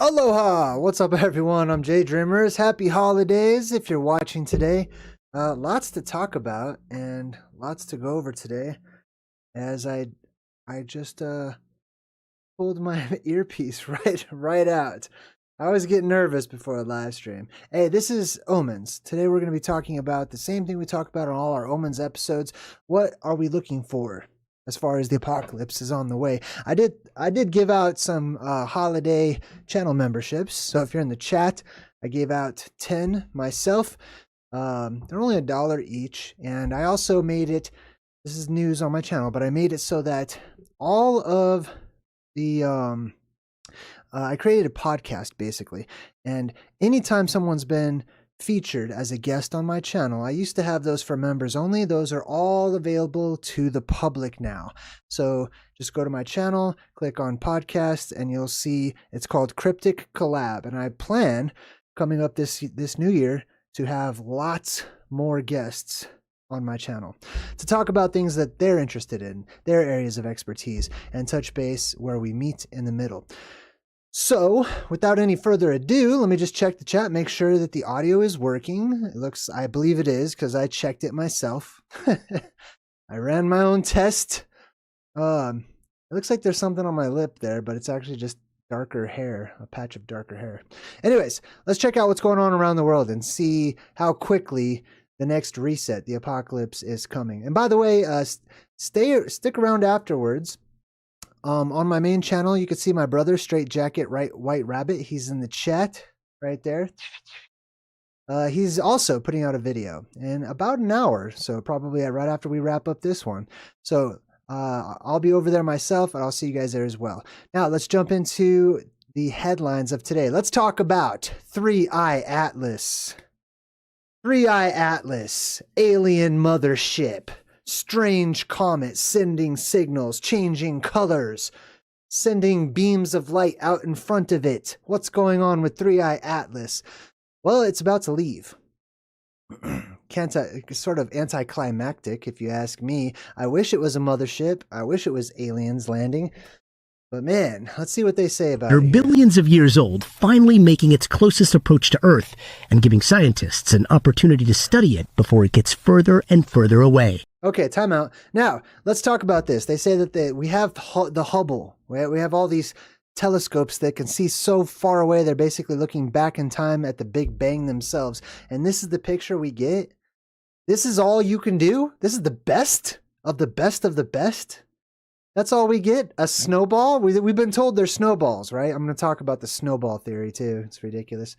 Aloha! What's up, everyone? I'm JayDreamerZ. Happy holidays if you're watching today. Lots to talk about and lots to go over today. As I just pulled my earpiece right out. I always get nervous before a live stream. Hey, this is Omens. Today we're going to be talking about the same thing we talk about on all our Omens episodes. What are we looking for as far as the apocalypse is on the way? I did give out some holiday channel memberships. So if you're in the chat, I gave out 10 myself. They're only $1 each, and I also made it. This is news on my channel, but I made it so that all of the I created a podcast basically, and anytime someone's been featured as a guest on my channel, I used to have those for members only. Those are all available to the public now. So just go to my channel, click on podcasts, and you'll see it's called Cryptic Collab. And I plan coming up this new year to have lots more guests on my channel to talk about things that they're interested in, their areas of expertise, and touch base where we meet in the middle. So, without any further ado, let me just check the chat, make sure that the audio is working. I believe it is, because I checked it myself. I ran my own test. It looks like there's something on my lip there, but it's actually just darker hair, a patch of darker hair. Anyways, let's check out what's going on around the world and see how quickly the next reset, the apocalypse, is coming. And by the way, stick around afterwards. On my main channel, you can see my brother, Straight Jacket White Rabbit. He's in the chat right there. He's also putting out a video in about an hour, so probably right after we wrap up this one. So I'll be over there myself, and I'll see you guys there as well. Now, let's jump into the headlines of today. Let's talk about 3i Atlas. 3i Atlas, alien mothership. Strange comet sending signals, changing colors, sending beams of light out in front of it. What's going on with 3i Atlas? Well, it's about to leave. Sort of anticlimactic, if you ask me. I wish it was a mothership. I wish it was aliens landing. But man, let's see what they say about it. They're billions of years old, finally making its closest approach to Earth and giving scientists an opportunity to study it before it gets further and further away. Okay, time out. Now, let's talk about this. They say that we have the Hubble. We have all these telescopes that can see so far away. They're basically looking back in time at the Big Bang themselves. And this is the picture we get. This is all you can do? This is the best of the best of the best? That's all we get? A snowball? We've been told they're snowballs, right? I'm going to talk about the snowball theory too. It's ridiculous.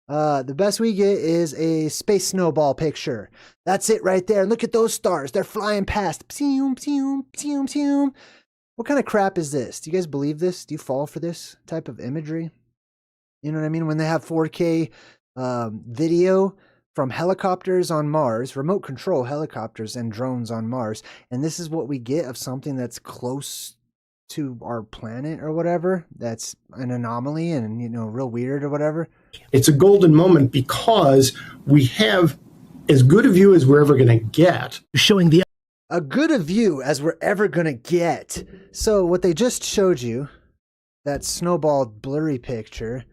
The best we get is a space snowball picture. That's it right there. Look at those stars. They're flying past. Pseum, pseum, pseum, pseum. What kind of crap is this? Do you guys believe this? Do you fall for this type of imagery? You know what I mean? When they have 4K video from helicopters on Mars, remote control helicopters and drones on Mars, and this is what we get of something that's close to our planet or whatever, that's an anomaly and, you know, real weird or whatever. It's a golden moment because we have as good a view as we're ever going to get. Showing a good a view as we're ever going to get. So what they just showed you, that snowball blurry picture,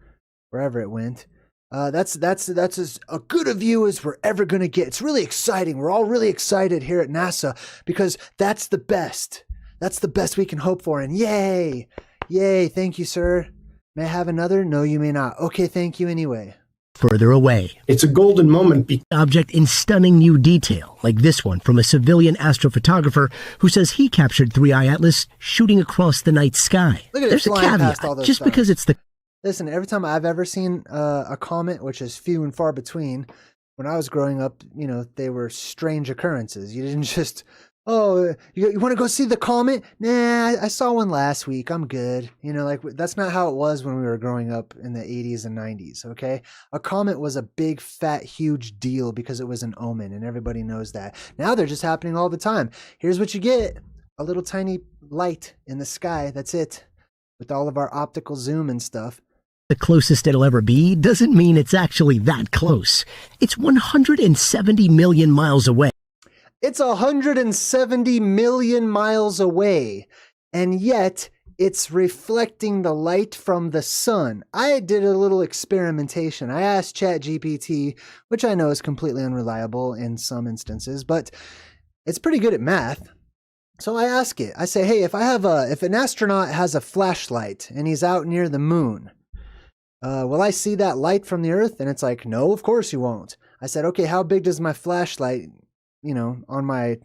wherever it went, that's as a good a view as we're ever going to get. It's really exciting. We're all really excited here at NASA because that's the best. That's the best we can hope for. And yay, yay. Thank you, sir. May I have another? No, you may not. Okay, thank you anyway. Further away. It's a golden moment. Object in stunning new detail, like this one from a civilian astrophotographer who says he captured 3i Atlas shooting across the night sky. Look at it. There's a caveat, just stars. because it's the... Listen, every time I've ever seen a comet, which is few and far between, when I was growing up, you know, they were strange occurrences. You didn't just... Oh, you want to go see the comet? Nah, I saw one last week. I'm good. You know, like, that's not how it was when we were growing up in the 80s and 90s, okay? A comet was a big, fat, huge deal because it was an omen, and everybody knows that. Now they're just happening all the time. Here's what you get. A little tiny light in the sky. That's it. With all of our optical zoom and stuff. The closest it'll ever be doesn't mean it's actually that close. It's 170 million miles away. It's 170 million miles away, and yet it's reflecting the light from the sun. I did a little experimentation. I asked ChatGPT, which I know is completely unreliable in some instances, but it's pretty good at math. So I ask it, I say, hey, if an astronaut has a flashlight and he's out near the moon, will I see that light from the Earth? And it's like, no, of course you won't. I said, okay, how big does my flashlight, on my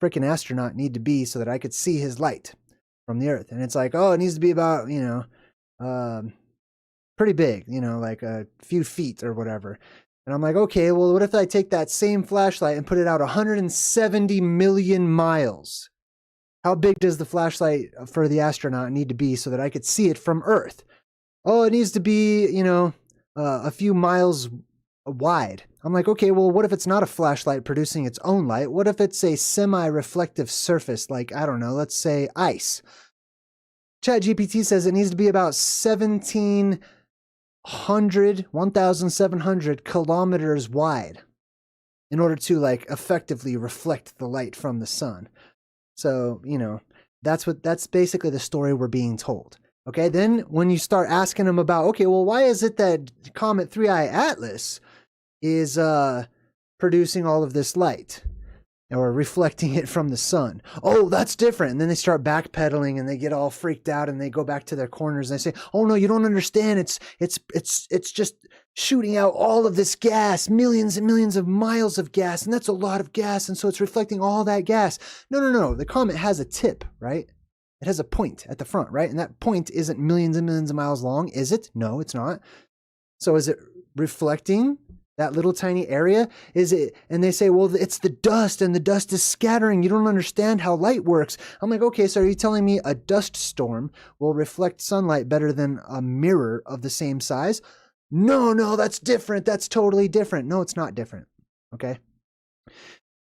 freaking astronaut need to be so that I could see his light from the Earth? And it's like, oh, it needs to be about, pretty big, like a few feet or whatever. And I'm like, okay, well, what if I take that same flashlight and put it out 170 million miles? How big does the flashlight for the astronaut need to be so that I could see it from Earth? Oh, it needs to be, a few miles wide. I'm like, okay, well, what if it's not a flashlight producing its own light? What if it's a semi-reflective surface, like, I don't know, let's say ice? ChatGPT says it needs to be about 1,700 kilometers wide in order to effectively reflect the light from the sun. So, that's basically the story we're being told. Okay, then when you start asking them about, okay, well, why is it that Comet 3i Atlas is producing all of this light or reflecting it from the sun? Oh, that's different. And then they start backpedaling and they get all freaked out and they go back to their corners and they say, oh no, you don't understand. It's just shooting out all of this gas, millions and millions of miles of gas, and that's a lot of gas, and so it's reflecting all that gas. No. The comet has a tip, right? It has a point at the front, right? And that point isn't millions and millions of miles long, is it? No, it's not. So is it reflecting that little tiny area? Is it? And they say, well, it's the dust and the dust is scattering. You don't understand how light works. I'm like, okay, so are you telling me a dust storm will reflect sunlight better than a mirror of the same size? No, that's different. That's totally different. No, it's not different. Okay.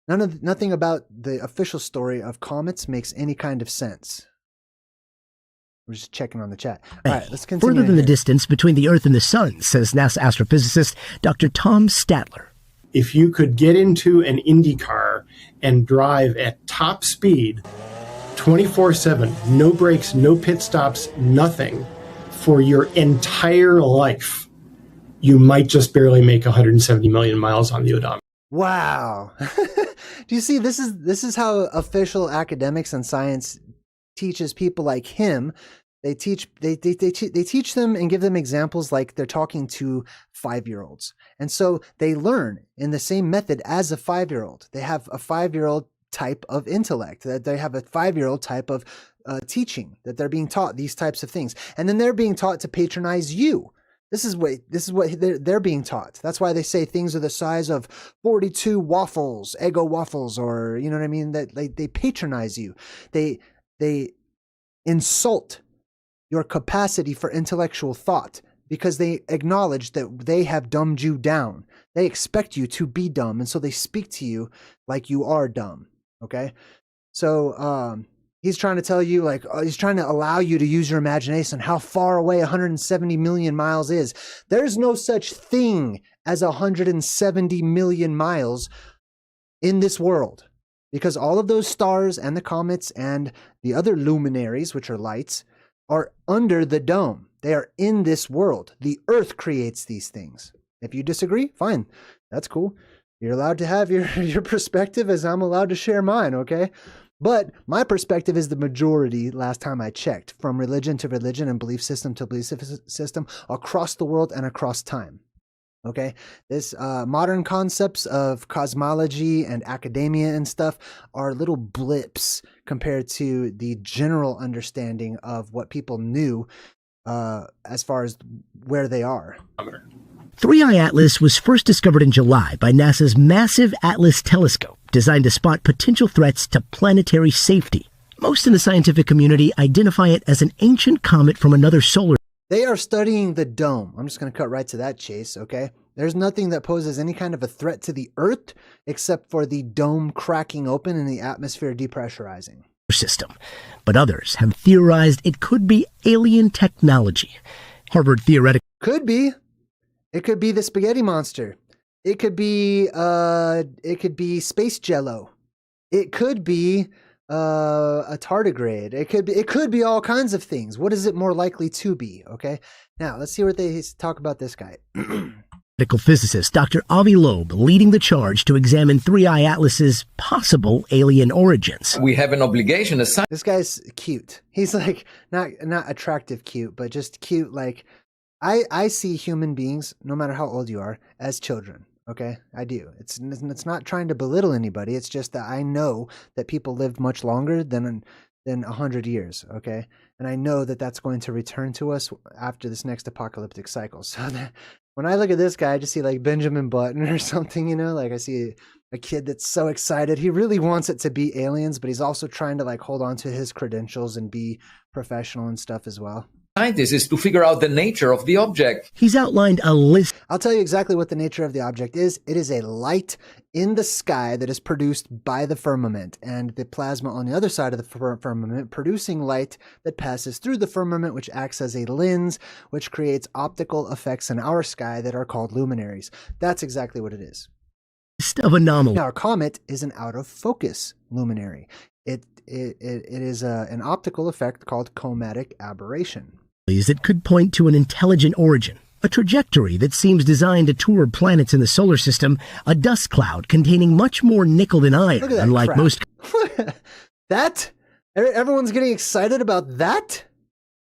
Nothing about the official story of comets makes any kind of sense. We're just checking on the chat. All right, let's continue. Further than the distance between the Earth and the Sun, says NASA astrophysicist Dr. Tom Statler. If you could get into an Indy car and drive at top speed 24/7, no brakes, no pit stops, nothing, for your entire life, you might just barely make 170 million miles on the odometer. Wow. Do you see, this is how official academics and science teaches people like him. They teach them and give them examples like they're talking to 5-year-olds. And so they learn in the same method as a 5-year-old. They have a 5-year-old type of intellect, that they have a 5-year-old type of teaching, that they're being taught these types of things. And then they're being taught to patronize you. This is what they're being taught. That's why they say things are the size of 42 waffles, Eggo waffles, or you know what I mean? That they patronize you. They insult your capacity for intellectual thought because they acknowledge that they have dumbed you down. They expect you to be dumb, and so they speak to you like you are dumb. Okay, so he's trying to tell you, he's trying to allow you to use your imagination how far away 170 million miles is. There's no such thing as 170 million miles in this world, because all of those stars and the comets and the other luminaries, which are lights, are under the dome. They are in this world. The Earth creates these things. If you disagree, fine. That's cool. You're allowed to have your perspective, as I'm allowed to share mine, okay? But my perspective is the majority, last time I checked, from religion to religion and belief system to belief system, across the world and across time. Okay, this modern concepts of cosmology and academia and stuff are little blips compared to the general understanding of what people knew as far as where they are. 3i Atlas was first discovered in July by NASA's massive Atlas telescope, designed to spot potential threats to planetary safety. Most in the scientific community identify it as an ancient comet from another solar. They are studying the dome. I'm just going to cut right to that chase, okay? There's nothing that poses any kind of a threat to the Earth except for the dome cracking open and the atmosphere depressurizing. System, but others have theorized it could be alien technology. Harvard theoretic could be. It could be the spaghetti monster. It could be space jello. It could be a tardigrade. It could be all kinds of things. What is it more likely to be? Okay. Now let's see what they talk about this guy. Medical physicist Dr. Avi Loeb leading the charge to examine 3i Atlas's possible alien origins. We have an obligation. This guy's cute. He's like not attractive cute, but just cute. Like I see human beings, no matter how old you are, as children. Okay, I do. It's not trying to belittle anybody. It's just that I know that people lived much longer than 100 years. Okay, and I know that that's going to return to us after this next apocalyptic cycle. So that, when I look at this guy, I just see like Benjamin Button or something. You know, like I see a kid that's so excited. He really wants it to be aliens, but he's also trying to like hold on to his credentials and be professional and stuff as well. Scientist is to figure out the nature of the object. He's outlined a list. I'll tell you exactly what the nature of the object is. It is a light in the sky that is produced by the firmament, and the plasma on the other side of the firmament producing light that passes through the firmament, which acts as a lens, which creates optical effects in our sky that are called luminaries. That's exactly what it is. Of anomalies. Now, a comet is an out-of-focus luminary. It is an optical effect called chromatic aberration. That could point to an intelligent origin, a trajectory that seems designed to tour planets in the solar system, a dust cloud containing much more nickel than iron, unlike crap. most. That? Everyone's getting excited about that?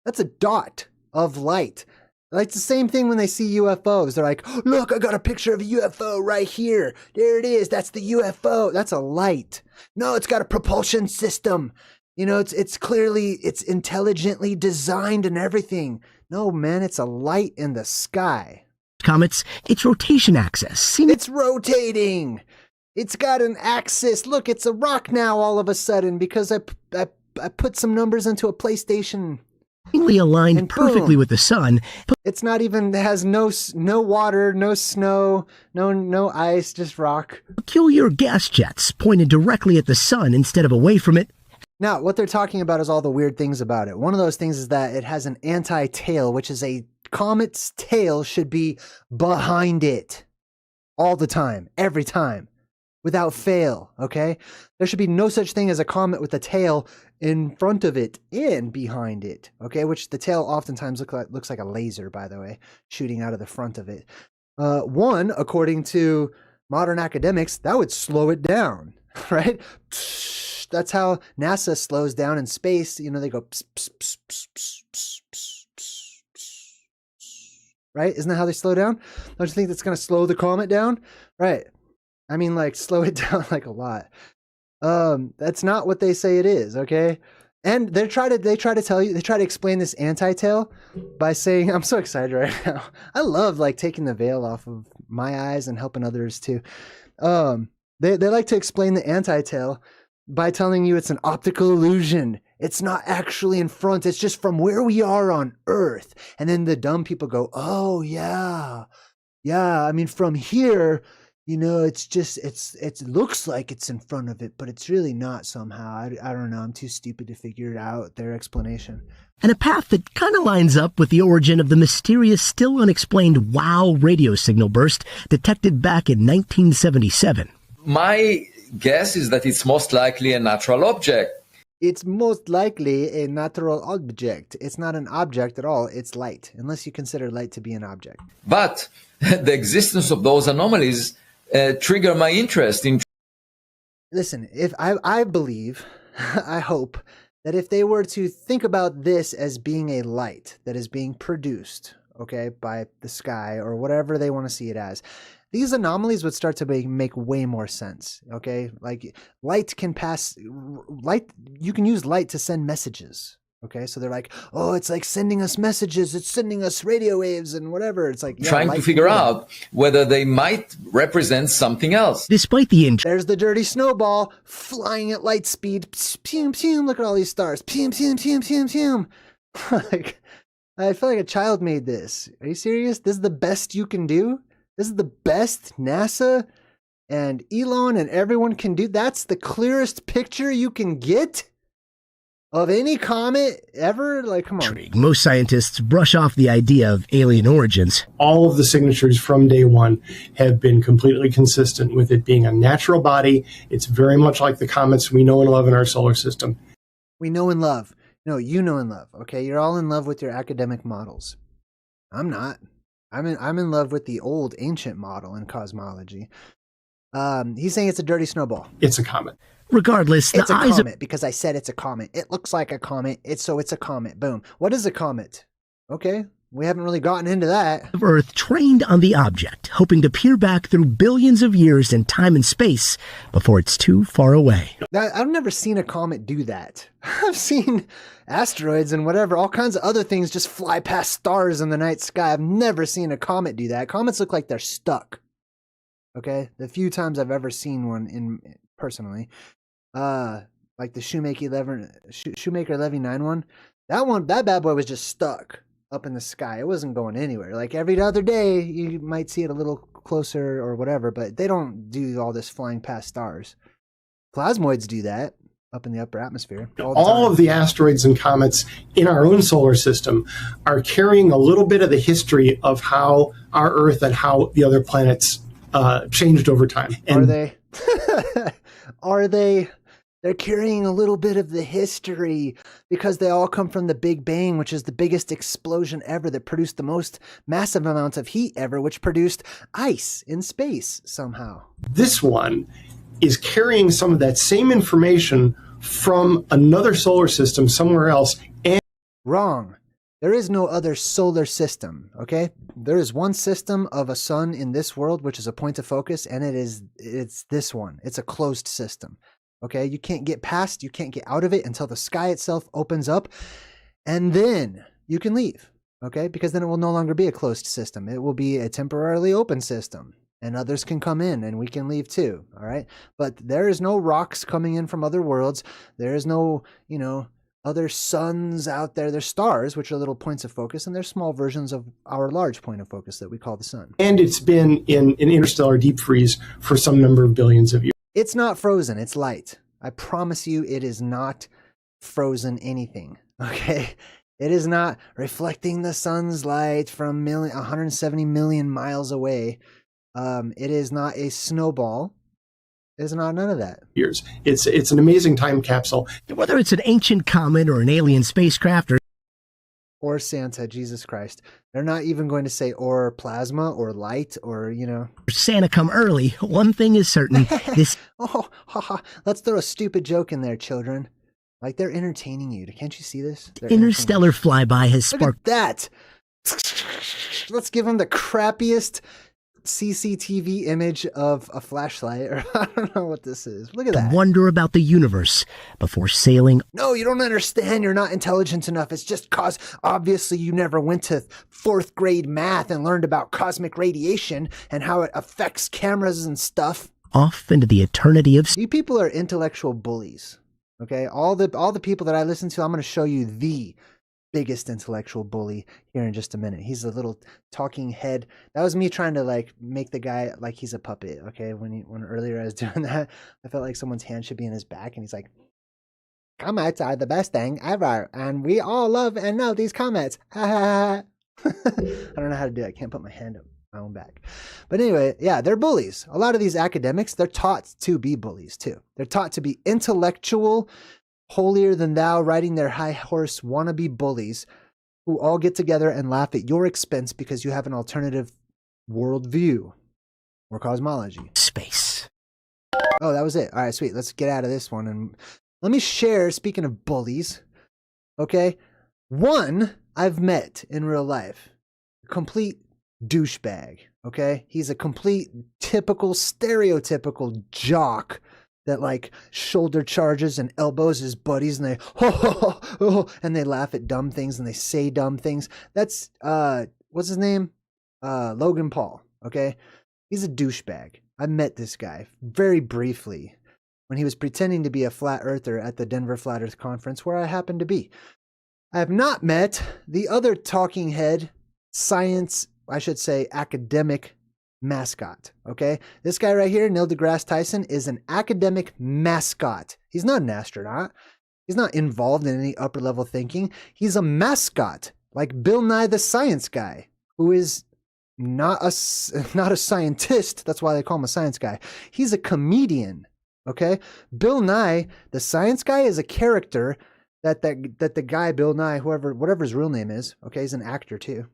That's a dot of light. Like the same thing when they see UFOs. They're like, look, I got a picture of a UFO right here. There it is. That's the UFO. That's a light. No, it's got a propulsion system. You know, it's clearly, it's intelligently designed and everything. No, man, it's a light in the sky. Comets, its rotation axis. It's rotating. It's got an axis. Look, it's a rock now all of a sudden because I put some numbers into a PlayStation. Aligned perfectly with the sun. It's not even, it has no water, no snow, no ice, just rock. Peculiar gas jets pointed directly at the sun instead of away from it. Now, what they're talking about is all the weird things about it. One of those things is that it has an anti-tail, which is a comet's tail should be behind it all the time, every time, without fail, okay? There should be no such thing as a comet with a tail in front of it and behind it, okay? Which the tail oftentimes looks like a laser, by the way, shooting out of the front of it. One, according to modern academics, that would slow it down, right? That's how NASA slows down in space. You know, they go pss, pss, pss, pss, pss, pss, pss, pss, pss, right? Isn't that how they slow down? Don't you think that's going to slow the comet down? Right. I mean, like, slow it down like a lot. That's not what they say it is, okay? And they try to explain this anti-tail by saying, I'm so excited right now. I love like taking the veil off of my eyes and helping others too. They like to explain the anti-tail by telling you it's an optical illusion. It's not actually in front. It's just from where we are on Earth. And then the dumb people go, oh yeah. Yeah. I mean, from here, you know, it looks like it's in front of it, but it's really not somehow. I don't know. I'm too stupid to figure it out, their explanation. And a path that kind of lines up with the origin of the mysterious, still unexplained WOW radio signal burst detected back in 1977. My guess is that it's most likely a natural object. It's most likely a natural object. It's not an object at all. It's light, unless you consider light to be an object. But the existence of those anomalies trigger my interest in. Listen, if I believe, I hope that if they were to think about this as being a light that is being produced, okay, by the sky or whatever they want to see it as, these anomalies would start to make way more sense, okay? Like light can pass, you can use light to send messages, okay? So they're like, oh, it's like sending us messages, it's sending us radio waves and whatever. It's like, yeah, trying to figure out whether they might represent something else. Despite the there's the dirty snowball flying at light speed. Pew, pew, look at all these stars. Pew, pew, pew, pew, pew. Like, I feel like a child made this. Are you serious? This is the best you can do? This is the best NASA and Elon and everyone can do. That's the clearest picture you can get? Of any comet ever? Like, come on. Most scientists brush off the idea of alien origins. All of the signatures from day one have been completely consistent with it being a natural body. It's very much like the comets we know and love in our solar system. We know and love. No, you know and love. Okay, you're all in love with your academic models. I'm not. I'm in love with the old ancient model in cosmology. He's saying it's a dirty snowball. It's a comet. Regardless, It's the a eyes comet because I said it's a comet. It looks like a comet. It's a comet. Boom. What is a comet? Okay, we haven't really gotten into that. of Earth trained on the object, hoping to peer back through billions of years in time and space before it's too far away. I've never seen a comet do that. I've seen asteroids and whatever, all kinds of other things just fly past stars in the night sky. I've never seen a comet do that. Comets look like they're stuck. Okay, the few times I've ever seen one in personally, like the Shoemaker Levy 9 one, that bad boy was just stuck up in the sky. It wasn't going anywhere. Like every other day, you might see it a little closer or whatever, but they don't do all this flying past stars. Plasmoids do that up in the upper atmosphere. All of the asteroids and comets in our own solar system are carrying a little bit of the history of how our Earth and how the other planets changed over time. And Are they? They're carrying a little bit of the history because they all come from the Big Bang, which is the biggest explosion ever that produced the most massive amounts of heat ever, which produced ice in space somehow. This one is carrying some of that same information from another solar system somewhere else. And wrong. There is no other solar system, okay? There is one system of a sun in this world, which is a point of focus, and it's this one. It's a closed system, okay? You can't get past, you can't get out of it until the sky itself opens up, and then you can leave, okay? Because then it will no longer be a closed system. It will be a temporarily open system, and others can come in, and we can leave too, all right? But there is no rocks coming in from other worlds. There is no, other suns out there. There's stars, which are little points of focus, and they're small versions of our large point of focus that we call the sun. And it's been in an interstellar deep freeze for some number of billions of years. It's not frozen. It's light. I promise you it is not frozen anything, okay? It is not reflecting the sun's light from 170 million miles away. It is not a snowball. It's not none of that. Years. It's an amazing time capsule. Whether it's an ancient comet or an alien spacecraft or Santa, Jesus Christ. They're not even going to say or plasma or light or, Santa come early, one thing is certain. This let's throw a stupid joke in there, children. Like they're entertaining you. Can't you see this? Interstellar flyby has sparked that. Let's give them the crappiest CCTV image of a flashlight, or I don't know what this is. Look at that. Wonder about the universe before sailing. No, you don't understand. You're not intelligent enough. It's just cause obviously you never went to 4th grade math and learned about cosmic radiation and how it affects cameras and stuff. Off into the eternity of... You people are intellectual bullies. Okay, all the people that I listen to, I'm going to show you the biggest intellectual bully here in just a minute. He's a little talking head. That was me trying to make the guy like he's a puppet. Okay, when earlier I was doing that, I felt like someone's hand should be in his back, and he's like, "Comets are the best thing ever, and we all love and know these comets." I don't know how to do it. I can't put my hand up my own back. But anyway, yeah, they're bullies. A lot of these academics, they're taught to be bullies too. They're taught to be intellectual, holier than thou, riding their high horse wannabe bullies who all get together and laugh at your expense because you have an alternative worldview or cosmology. Space. Oh, that was it. All right, sweet. Let's get out of this one. And let me share, speaking of bullies, okay? One I've met in real life. Complete douchebag, okay? He's a complete, typical, stereotypical jock that shoulder charges and elbows his buddies and they and they laugh at dumb things and they say dumb things. That's what's his name? Logan Paul, okay? He's a douchebag. I met this guy very briefly when he was pretending to be a flat earther at the Denver Flat Earth Conference where I happened to be. I have not met the other talking head science, I should say academic mascot, okay? This guy right here, Neil deGrasse Tyson, is an academic mascot. He's not an astronaut. He's not involved in any upper level thinking. He's a mascot, like Bill Nye the Science Guy, who is not a scientist. That's why they call him a science guy. He's a comedian. Okay, Bill Nye the Science Guy is a character that the guy Bill Nye, whatever his real name is. Okay, he's an actor too.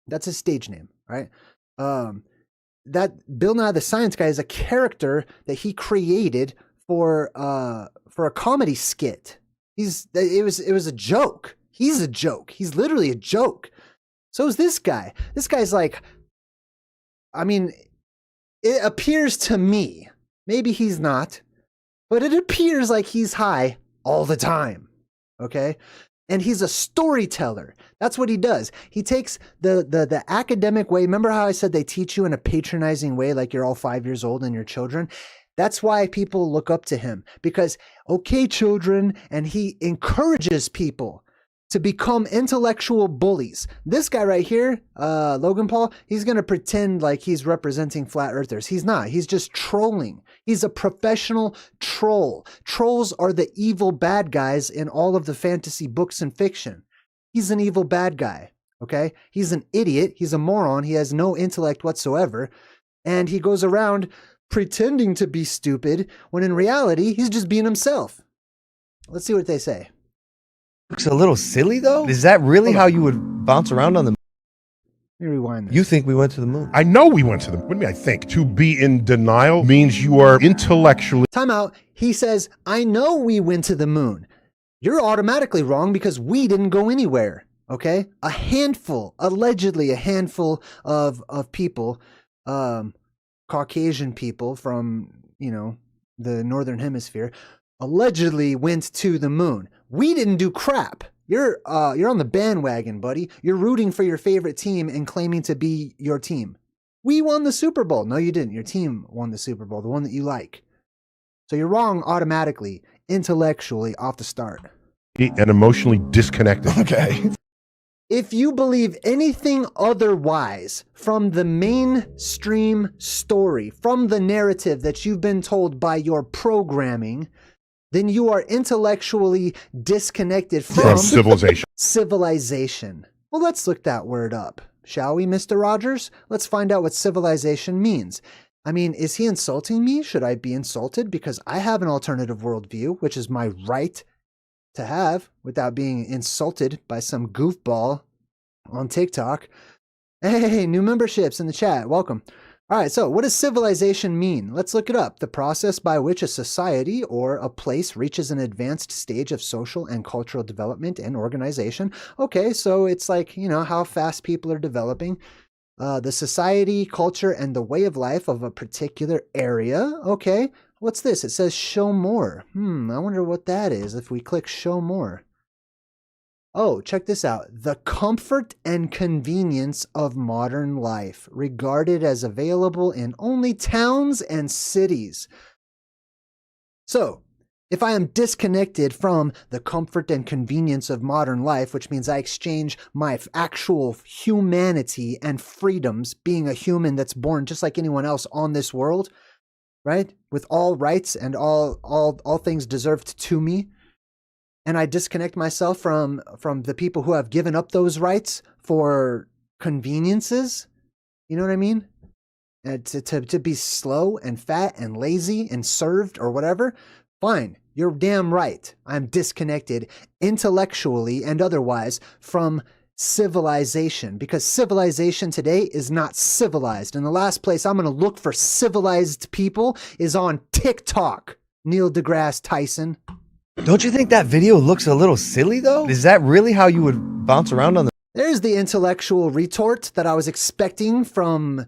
That's his stage name, right? That Bill Nye the Science Guy is a character that he created for a comedy skit. It was a joke. He's a joke. He's literally a joke. So is this guy. This guy's like, I mean, it appears to me, maybe he's not, but it appears like he's high all the time. Okay? And he's a storyteller. That's what he does. He takes the academic way. Remember how I said they teach you in a patronizing way, like you're all 5 years old and you're children? That's why people look up to him, because, okay, children, and he encourages people to become intellectual bullies. This guy right here, Logan Paul, he's going to pretend like he's representing flat earthers. He's not. He's just trolling. He's a professional troll. Trolls are the evil bad guys in all of the fantasy books and fiction. He's an evil bad guy, okay? He's an idiot. He's a moron. He has no intellect whatsoever. And he goes around pretending to be stupid when in reality, he's just being himself. Let's see what they say. Looks a little silly, though. Is that really how you would bounce around on the moon? Let me rewind this. You think we went to the moon? I know we went to the moon. What do you mean, I think? To be in denial means you are intellectually... Time out. He says, I know we went to the moon. You're automatically wrong because we didn't go anywhere, okay? Allegedly a handful of people, Caucasian people from, the Northern Hemisphere, allegedly went to the moon. We didn't do crap. You're on the bandwagon, buddy. You're rooting for your favorite team and claiming to be your team. We won the Super Bowl. No, you didn't. Your team won the Super Bowl, the one that you like. So you're wrong automatically, intellectually, off the start. And emotionally disconnected. Okay. If you believe anything otherwise from the mainstream story, from the narrative that you've been told by your programming, then you are intellectually disconnected from civilization. Well, let's look that word up, shall we, Mr. Rogers? Let's find out what civilization means. I mean, is he insulting me? Should I be insulted? Because I have an alternative worldview, which is my right to have without being insulted by some goofball on TikTok. Hey, new memberships in the chat. Welcome. All right, so what does civilization mean? Let's look it up. The process by which a society or a place reaches an advanced stage of social and cultural development and organization. Okay, so it's like, how fast people are developing. The society, culture, and the way of life of a particular area. Okay, what's this? It says show more. I wonder what that is if we click show more. Oh, check this out. The comfort and convenience of modern life, regarded as available in only towns and cities. So, if I am disconnected from the comfort and convenience of modern life, which means I exchange my actual humanity and freedoms, being a human that's born just like anyone else on this world, right? With all rights and all things deserved to me. And I disconnect myself from the people who have given up those rights for conveniences. You know what I mean? To be slow and fat and lazy and served or whatever. Fine. You're damn right. I'm disconnected intellectually and otherwise from civilization, because civilization today is not civilized. And the last place I'm going to look for civilized people is on TikTok. Neil deGrasse Tyson. Don't you think that video looks a little silly, though? Is that really how you would bounce around on the... There's the intellectual retort that I was expecting from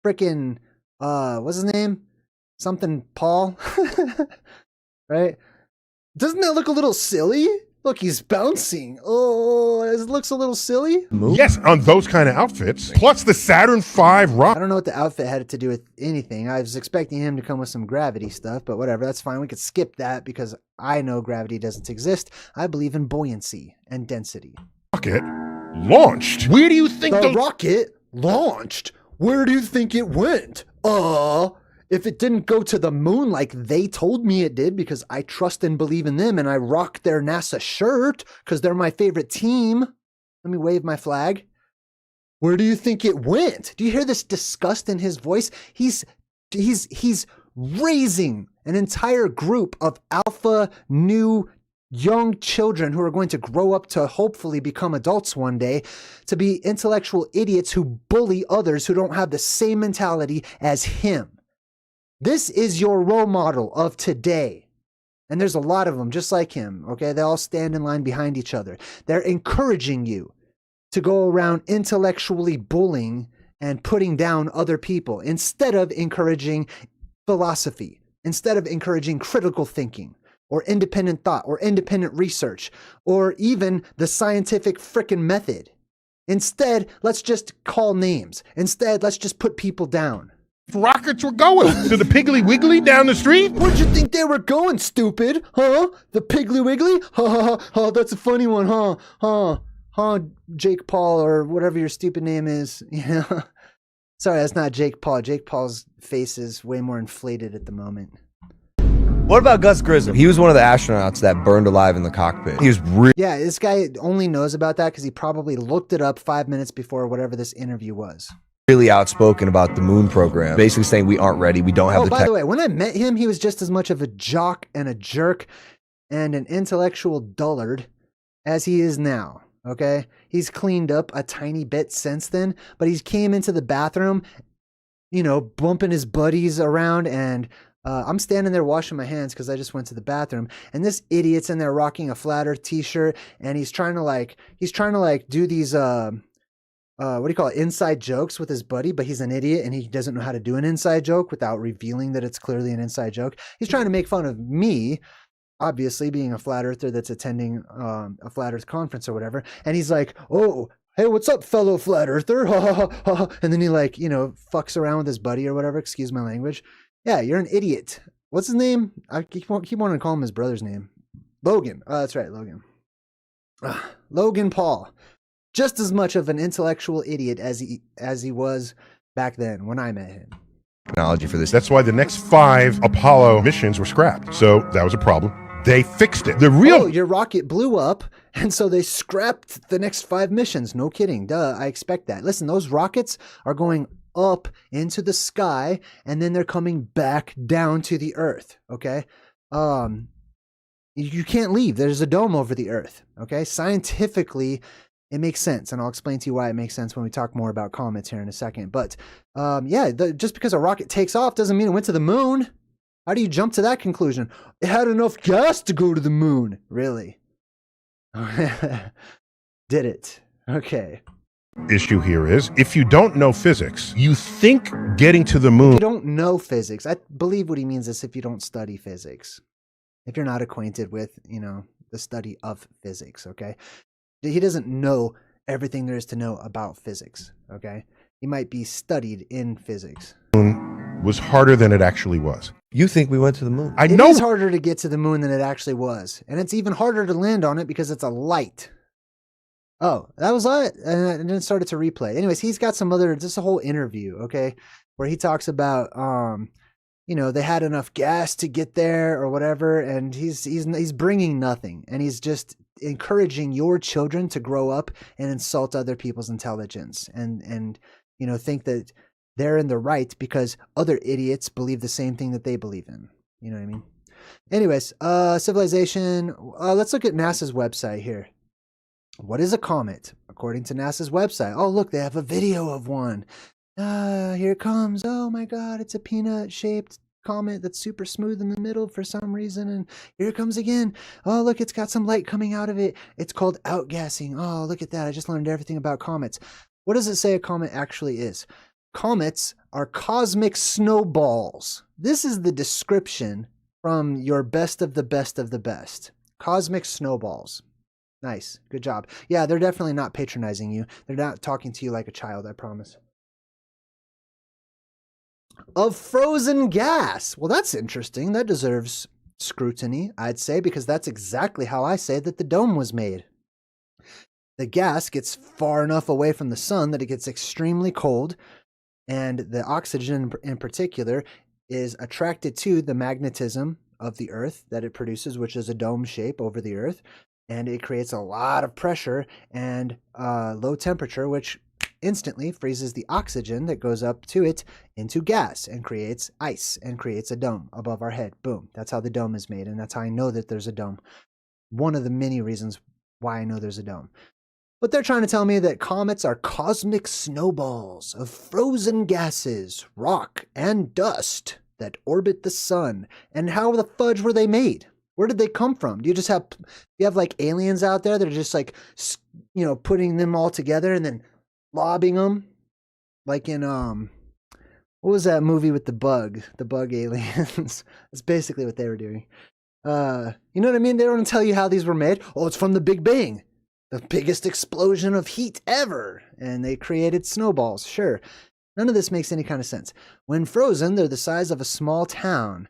frickin', what's his name? Something Paul. Right? Doesn't that look a little silly? Look, he's bouncing. Oh, it looks a little silly. Yes, on those kind of outfits. Plus the Saturn V rocket. I don't know what the outfit had to do with anything. I was expecting him to come with some gravity stuff, but whatever. That's fine. We could skip that because I know gravity doesn't exist. I believe in buoyancy and density. Rocket launched. Where do you think the rocket launched? Where do you think it went? if it didn't go to the moon like they told me it did, because I trust and believe in them and I rock their NASA shirt because they're my favorite team. Let me wave my flag. Where do you think it went? Do you hear this disgust in his voice? He's raising an entire group of alpha new young children who are going to grow up to hopefully become adults one day, to be intellectual idiots who bully others who don't have the same mentality as him. This is your role model of today. And there's a lot of them just like him, okay? They all stand in line behind each other. They're encouraging you to go around intellectually bullying and putting down other people instead of encouraging philosophy, instead of encouraging critical thinking or independent thought or independent research or even the scientific frickin' method. Instead, let's just call names. Instead, let's just put people down. Rockets were going to the Piggly Wiggly down the street. Where'd you think they were going, stupid? Huh? The Piggly Wiggly? Ha ha ha, ha, that's a funny one, huh? Huh, Jake Paul or whatever your stupid name is. Yeah. Sorry, that's not Jake Paul. Jake Paul's face is way more inflated at the moment. What about Gus Grissom? He was one of the astronauts that burned alive in the cockpit. He was Yeah, this guy only knows about that because he probably looked it up 5 minutes before whatever this interview was. really outspoken about the moon program, basically saying we aren't ready, we don't have the by the way, when I met him, he was just as much of a jock and a jerk and an intellectual dullard as he is now. Okay, he's cleaned up a tiny bit since then, but he came into the bathroom, you know, bumping his buddies around, and I'm standing there washing my hands because I just went to the bathroom, and this idiot's in there rocking a flat Earth t-shirt, and he's trying to like do these what do you call it, inside jokes with his buddy, but he's an idiot and he doesn't know how to do an inside joke without revealing that it's clearly an inside joke. He's trying to make fun of me, obviously being a flat earther that's attending a flat earth conference or whatever. And he's like, "Oh, hey, what's up, fellow flat earther?" And then he, like, you know, fucks around with his buddy or whatever. Excuse my language. Yeah, you're an idiot. What's his name? I keep wanting to call him his brother's name. Logan. That's right, Logan. Logan Paul. Just as much of an intellectual idiot as he was back then when I met him. Technology for this. That's why the next 5 Apollo missions were scrapped. So that was a problem. They fixed it. The real your rocket blew up, and so they scrapped the next 5 missions. No kidding. Duh, I expect that. Listen, those rockets are going up into the sky, and then they're coming back down to the Earth. Okay, you can't leave. There's a dome over the Earth. Okay, scientifically, it makes sense, and I'll explain to you why it makes sense when we talk more about comets here in a second. But yeah, just because a rocket takes off doesn't mean it went to the moon. How do you jump to that conclusion? It had enough gas to go to the moon. Really? Did it? Okay. issue here is, if you don't know physics, you think getting to the moon... If you don't know physics, I believe what he means is if you don't study physics. If you're not acquainted with, you know, the study of physics, okay? He doesn't know everything there is to know about physics, okay? He might be studied in physics. Was harder than it actually was. You think we went to the moon? I It know. is harder to get to the moon than it actually was. And it's even harder to land on it because it's a light. Oh, that was it. And then it started to replay. Anyways, he's got some other, just a whole interview, okay, where he talks about, you know, they had enough gas to get there or whatever, and he's bringing nothing, and he's just encouraging your children to grow up and insult other people's intelligence and you know, think that they're in the right because other idiots believe the same thing that they believe in. You know what I mean? Anyways, civilization. Let's look at NASA's website here. What is a comet? According to NASA's website. Oh, look, they have a video of one. Here it comes. Oh my God, it's a peanut-shaped comet that's super smooth in the middle for some reason. And here it comes again. Oh, look, it's got some light coming out of it. It's called outgassing. Oh, look at that. I just learned everything about comets. What does it say a comet actually is? Comets are cosmic snowballs. This is the description from your best of the best of the best. Cosmic snowballs. Nice. Good job. Yeah, they're definitely not patronizing you. They're not talking to you like a child, I promise. Of frozen gas. Well, that's interesting. That deserves scrutiny, I'd say, because that's exactly how I say that the dome was made. The gas gets far enough away from the sun that it gets extremely cold, and the oxygen in particular is attracted to the magnetism of the Earth that it produces, which is a dome shape over the Earth, and it creates a lot of pressure and low temperature, which instantly freezes the oxygen that goes up to it into gas and creates ice and creates a dome above our head. Boom. That's how the dome is made, and that's how I know that there's a dome. One of the many reasons why I know there's a dome. But they're trying to tell me that comets are cosmic snowballs of frozen gases, rock, and dust that orbit the sun. And how the fudge were they made? Where did they come from? Do you have like aliens out there that are just like, you know, putting them all together and then lobbing them? Like in, what was that movie with the bug aliens? That's basically what they were doing. You know what I mean? They don't tell you how these were made. Oh, it's from the Big Bang. The biggest explosion of heat ever. And they created snowballs. Sure. None of this makes any kind of sense. When frozen, they're the size of a small town.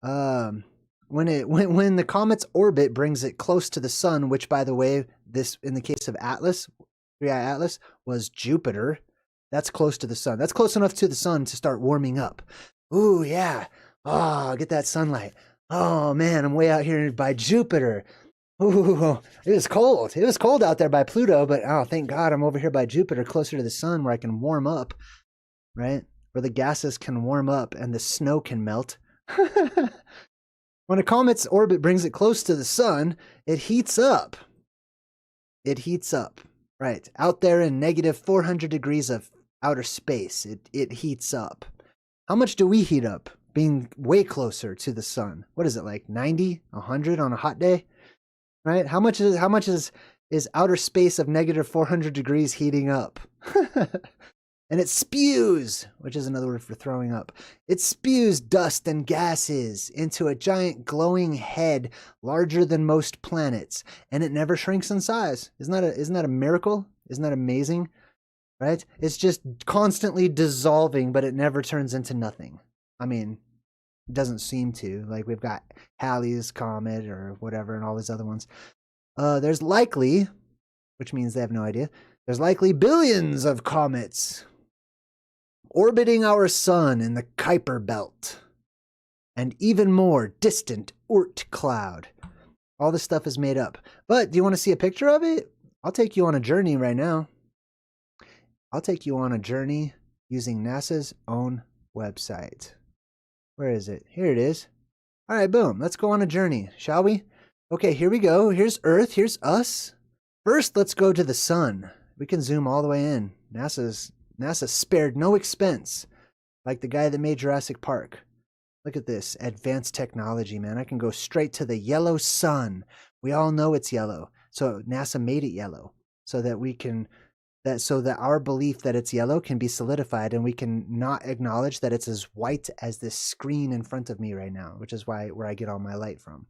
When the comet's orbit brings it close to the sun, which, by the way, this in the case of Atlas, 3i Atlas, was Jupiter. That's close to the sun. That's close enough to the sun to start warming up. Ooh, yeah. Oh, get that sunlight. Oh, man, I'm way out here by Jupiter. Ooh, it was cold. It was cold out there by Pluto, but oh, thank God I'm over here by Jupiter, closer to the sun where I can warm up, right? Where the gases can warm up and the snow can melt. When a comet's orbit brings it close to the sun, it heats up. It heats up, right? Out there in negative 400 degrees of outer space, it heats up. How much do we heat up being way closer to the sun? What is it, like 90, 100 on a hot day? Right? How much is outer space of negative 400 degrees heating up? And it spews, which is another word for throwing up. It spews dust and gases into a giant glowing head larger than most planets, and it never shrinks in size. Isn't that a miracle? Isn't that amazing? Right? It's just constantly dissolving, but it never turns into nothing. I mean, it doesn't seem to. Like we've got Halley's Comet or whatever and all these other ones. There's likely, which means they have no idea, there's likely billions of comets orbiting our sun in the Kuiper Belt, and even more distant Oort cloud. All this stuff is made up. But do you want to see a picture of it? I'll take you on a journey right now. I'll take you on a journey using NASA's own website. Where is it? Here it is. All right, boom. Let's go on a journey, shall we? Okay, here we go. Here's Earth. Here's us. First, let's go to the sun. We can zoom all the way in. NASA spared no expense, like the guy that made Jurassic Park. Look at this advanced technology, man. I can go straight to the yellow sun. We all know it's yellow, so NASA made it yellow so that our belief that it's yellow can be solidified, and we can not acknowledge that it's as white as this screen in front of me right now, which is where I get all my light from.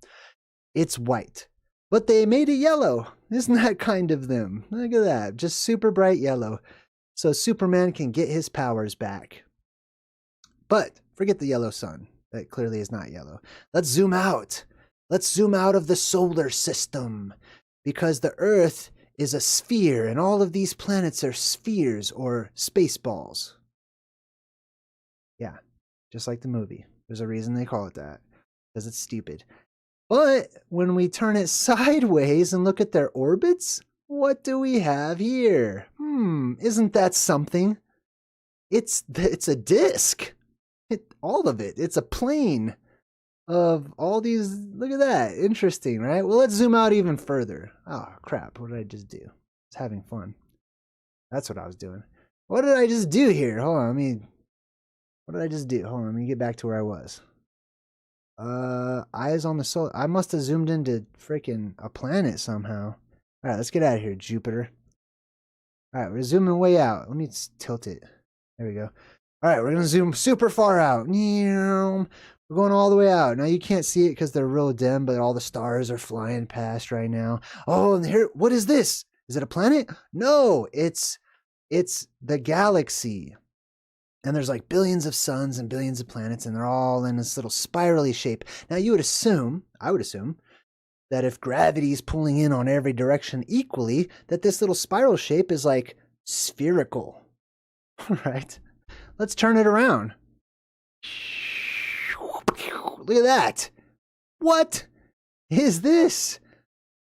It's white, but they made it yellow. Isn't that kind of them? Look at that, just super bright yellow. So Superman can get his powers back. But forget the yellow sun. That clearly is not yellow. Let's zoom out. Let's zoom out of the solar system, because the Earth is a sphere, and all of these planets are spheres or space balls. Yeah, just like the movie. There's a reason they call it that, because it's stupid. But when we turn it sideways and look at their orbits, what do we have here? Isn't that something? It's a disk. All of it. It's a plane of all these. Look at that. Interesting, right? Well, let's zoom out even further. Oh, crap. What did I just do? I was having fun. That's what I was doing. What did I just do here? Hold on. What did I just do? Hold on. Let me get back to where I was. Eyes on the solar. I must have zoomed into freaking a planet somehow. All right, let's get out of here, Jupiter. All right, we're zooming way out. Let me tilt it. There we go. All right, we're going to zoom super far out. We're going all the way out. Now, you can't see it because they're real dim, but all the stars are flying past right now. Oh, and here, what is this? Is it a planet? No, it's the galaxy. And there's like billions of suns and billions of planets, and they're all in this little spirally shape. Now, I would assume, that if gravity is pulling in on every direction equally, that this little spiral shape is like spherical. Right? Let's turn it around. Look at that. What is this?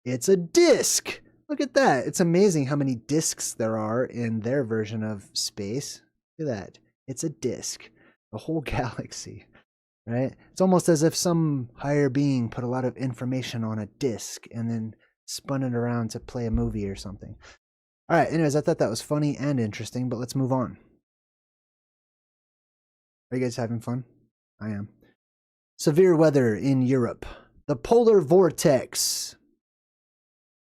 It's a disk. Look at that. It's amazing how many disks there are in their version of space. Look at that. It's a disk. The whole galaxy, right? It's almost as if some higher being put a lot of information on a disk and then spun it around to play a movie or something. All right, anyways, I thought that was funny and interesting, but let's move on. Are you guys having fun? I am. Severe weather in Europe. The polar vortex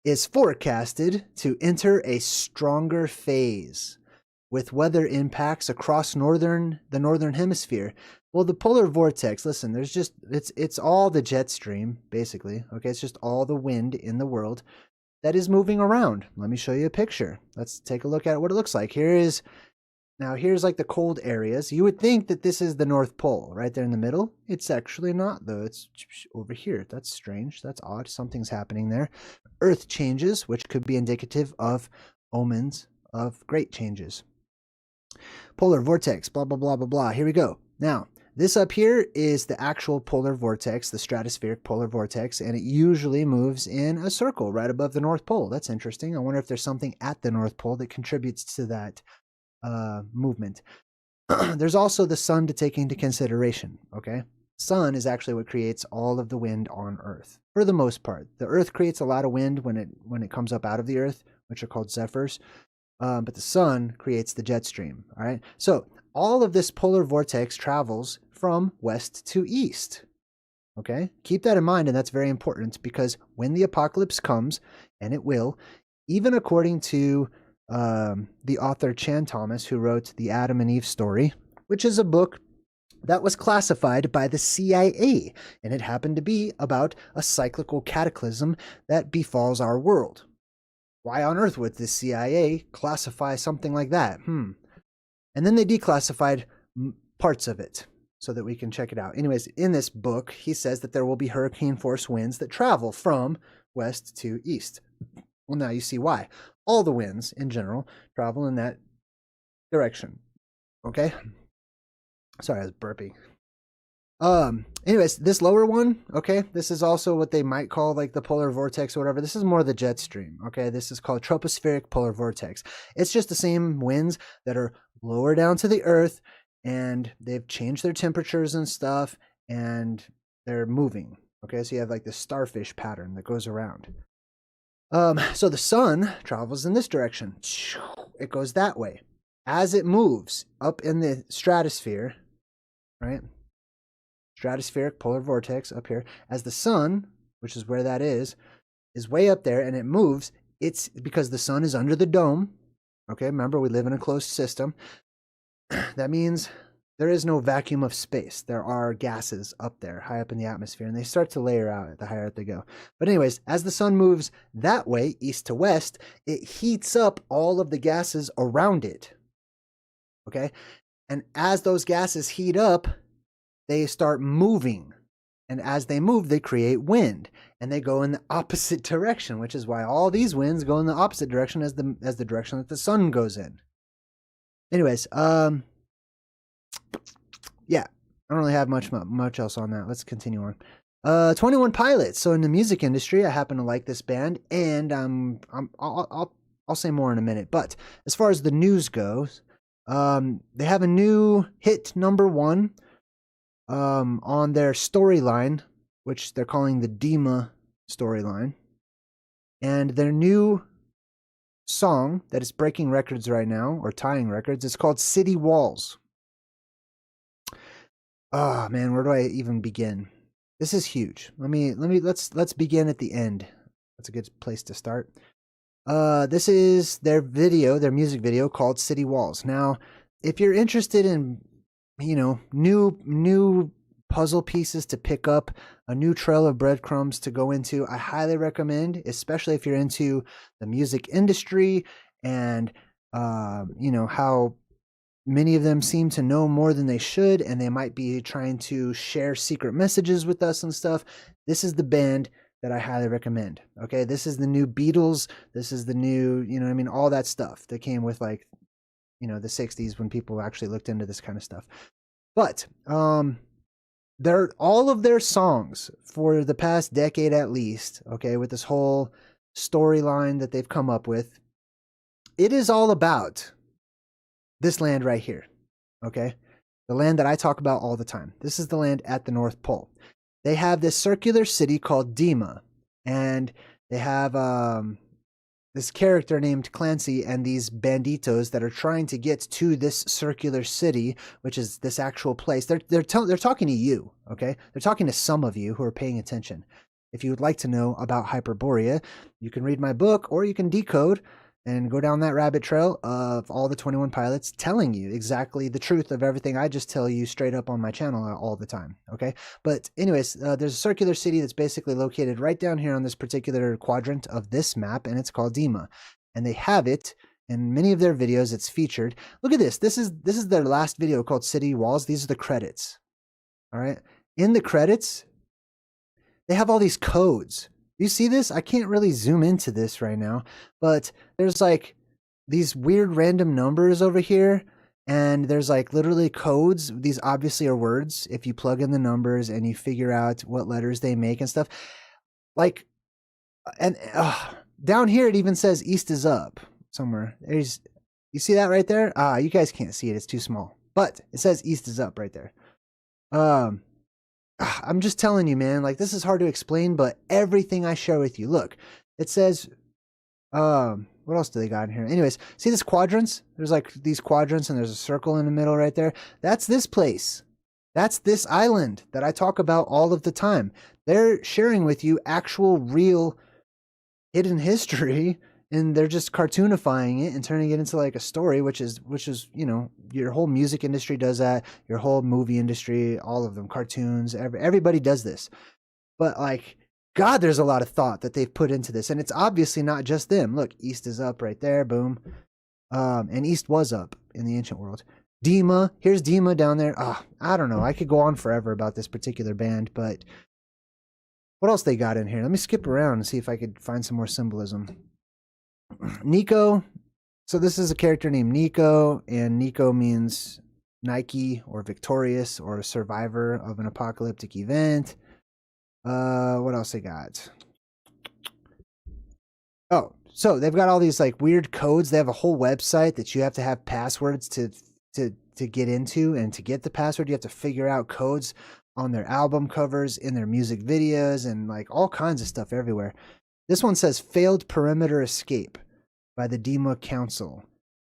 is forecasted to enter a stronger phase with weather impacts across the northern hemisphere. Well, the polar vortex, listen, there's just it's all the jet stream basically, okay? It's just all the wind in the world that is moving around. Let me show you a picture. Let's take a look at what it looks like. Here's like the cold areas. You would think that this is the North Pole right there in the middle. It's actually not, though. It's over here. That's strange. That's odd. Something's happening there. Earth changes, which could be indicative of omens of great changes. Polar vortex, blah, blah, blah, blah, blah. Here we go. Now, this up here is the actual polar vortex, the stratospheric polar vortex, and it usually moves in a circle right above the North Pole. That's interesting. I wonder if there's something at the North Pole that contributes to that movement. There's also the sun to take into consideration, okay? Sun is actually what creates all of the wind on Earth, for the most part. The Earth creates a lot of wind when it comes up out of the Earth, which are called zephyrs, but the sun creates the jet stream, all right? So all of this polar vortex travels from west to east, okay? Keep that in mind, and that's very important, because when the apocalypse comes, and it will, even according to the author Chan Thomas, who wrote the Adam and Eve story, which is a book that was classified by the CIA, and it happened to be about a cyclical cataclysm that befalls our world. Why on earth would the CIA classify something like that? And then they declassified parts of it so that we can check it out. Anyways, in this book, he says that there will be hurricane force winds that travel from west to east. Well, now you see why. All the winds in general travel in that direction. Okay? Sorry, I was burping. Anyways, this lower one, okay, this is also what they might call like the polar vortex or whatever. This is more the jet stream, okay? This is called tropospheric polar vortex. It's just the same winds that are lower down to the earth, and they've changed their temperatures and stuff, and they're moving, okay? So you have like this starfish pattern that goes around. So the sun travels in this direction. It goes that way. As it moves up in the stratosphere, right? Stratospheric polar vortex up here. As the sun, which is where that is way up there, and it moves, it's because the sun is under the dome. Okay, remember, we live in a closed system. That means there is no vacuum of space. There are gases up there, high up in the atmosphere, and they start to layer out the higher up they go. But anyways, as the sun moves that way, east to west, it heats up all of the gases around it. Okay? And as those gases heat up, they start moving. And as they move, they create wind. And they go in the opposite direction, which is why all these winds go in the opposite direction as the direction that the sun goes in. Anyways, yeah, I don't really have much else on that. Let's continue on. 21 Pilots. So in the music industry, I happen to like this band, and I'll say more in a minute. But as far as the news goes, they have a new hit #1 on their storyline, which they're calling the Dema storyline, and their new song that is breaking records right now, or tying records, it's called City Walls. Oh man, where do I even begin? This is huge. Let's begin at the end. That's a good place to start. This is their music video called City Walls. Now, if you're interested in, new puzzle pieces to pick up, a new trail of breadcrumbs to go into, I highly recommend, especially if you're into the music industry and, how many of them seem to know more than they should, and they might be trying to share secret messages with us and stuff. This is the band that I highly recommend. Okay, this is the new Beatles. This is the new, all that stuff that came with the 60s when people actually looked into this kind of stuff. But all of their songs for the past decade at least, okay, with this whole storyline that they've come up with, it is all about this land right here, okay? The land that I talk about all the time. This is the land at the North Pole. They have this circular city called Dima, and they have this character named Clancy and these banditos that are trying to get to this circular city, which is this actual place. They're talking to you, okay? They're talking to some of you who are paying attention. If you would like to know about Hyperborea, you can read my book, or you can decode and go down that rabbit trail of all the 21 pilots telling you exactly the truth of everything I just tell you straight up on my channel all the time, okay? But anyways, there's a circular city that's basically located right down here on this particular quadrant of this map, and it's called Dima. And they have it in many of their videos. It's featured. Look at this. This is their last video called City Walls. These are the credits, all right? In the credits, they have all these codes. You see this? I can't really zoom into this right now, but there's like these weird random numbers over here, and there's like literally codes. These obviously are words. If you plug in the numbers and you figure out what letters they make and stuff, like, and down here it even says east is up somewhere. You see that right there? You guys can't see it. It's too small, but it says east is up right there. I'm just telling you, man, like, this is hard to explain, but everything I share with you, look, it says, what else do they got in here? Anyways, see this quadrants? There's like these quadrants and there's a circle in the middle right there. That's this place. That's this island that I talk about all of the time. They're sharing with you actual, real hidden history, and they're just cartoonifying it and turning it into like a story, which is, you know, your whole music industry does that, your whole movie industry, all of them, cartoons, everybody does this. But like, God, there's a lot of thought that they've put into this, and it's obviously not just them. Look, east is up right there, boom. And east was up in the ancient world. Dima, here's Dima down there. I don't know, I could go on forever about this particular band, but what else they got in here? Let me skip around and see if I could find some more symbolism. Nico. So this is a character named Nico, and Nico means Nike or victorious or a survivor of an apocalyptic event. What else they got? Oh, so they've got all these like weird codes. They have a whole website that you have to have passwords to get into, and to get the password you have to figure out codes on their album covers, in their music videos, and like all kinds of stuff everywhere. This one says failed perimeter escape by the Dima Council.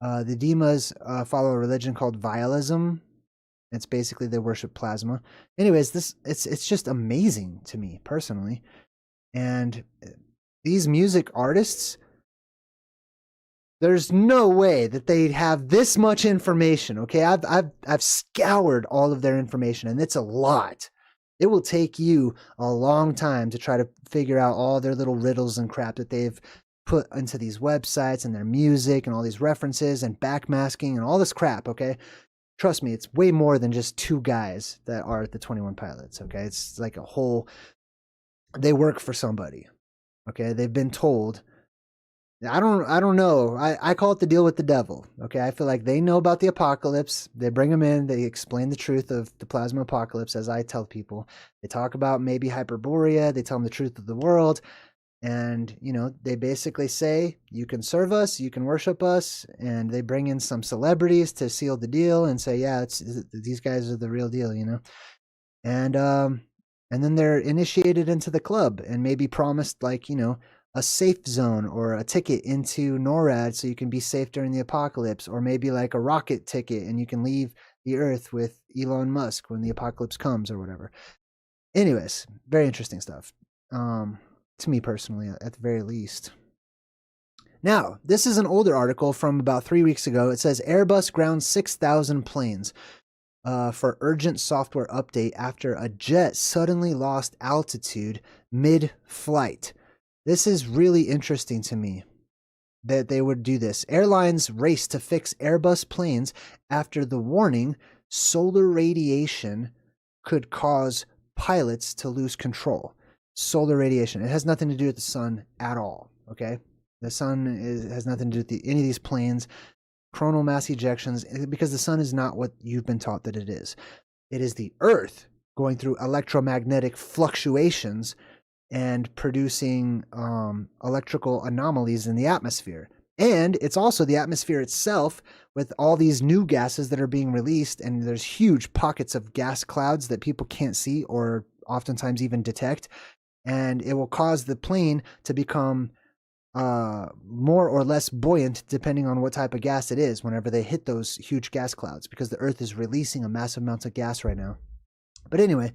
The Dimas follow a religion called Vialism. It's basically they worship plasma. Anyways, it's just amazing to me personally. And these music artists, there's no way that they'd have this much information. Okay, I've scoured all of their information, and it's a lot. It will take you a long time to try to figure out all their little riddles and crap that they've put into these websites and their music and all these references and backmasking and all this crap, okay? Trust me, it's way more than just two guys that are the 21 Pilots, okay? It's like a whole, they work for somebody, okay? They've been told. I don't know. I call it the deal with the devil. Okay, I feel like they know about the apocalypse. They bring them in. They explain the truth of the plasma apocalypse, as I tell people. They talk about maybe Hyperborea. They tell them the truth of the world, and you know, they basically say you can serve us, you can worship us, and they bring in some celebrities to seal the deal and say, yeah, these guys are the real deal, you know, and then they're initiated into the club and maybe promised, like, you know, a safe zone or a ticket into NORAD so you can be safe during the apocalypse, or maybe like a rocket ticket and you can leave the earth with Elon Musk when the apocalypse comes or whatever. Anyways, very interesting stuff. To me personally, at the very least. Now, this is an older article from about 3 weeks ago. It says Airbus grounds 6,000 planes for urgent software update after a jet suddenly lost altitude mid-flight. This is really interesting to me that they would do this. Airlines race to fix Airbus planes after the warning solar radiation could cause pilots to lose control. Solar radiation. It has nothing to do with the sun at all, okay? The sun has nothing to do with any of these planes, coronal mass ejections, because the sun is not what you've been taught that it is. It is the earth going through electromagnetic fluctuations and producing electrical anomalies in the atmosphere. And it's also the atmosphere itself with all these new gases that are being released, and there's huge pockets of gas clouds that people can't see or oftentimes even detect, and it will cause the plane to become more or less buoyant depending on what type of gas it is whenever they hit those huge gas clouds, because the Earth is releasing a massive amount of gas right now. But anyway,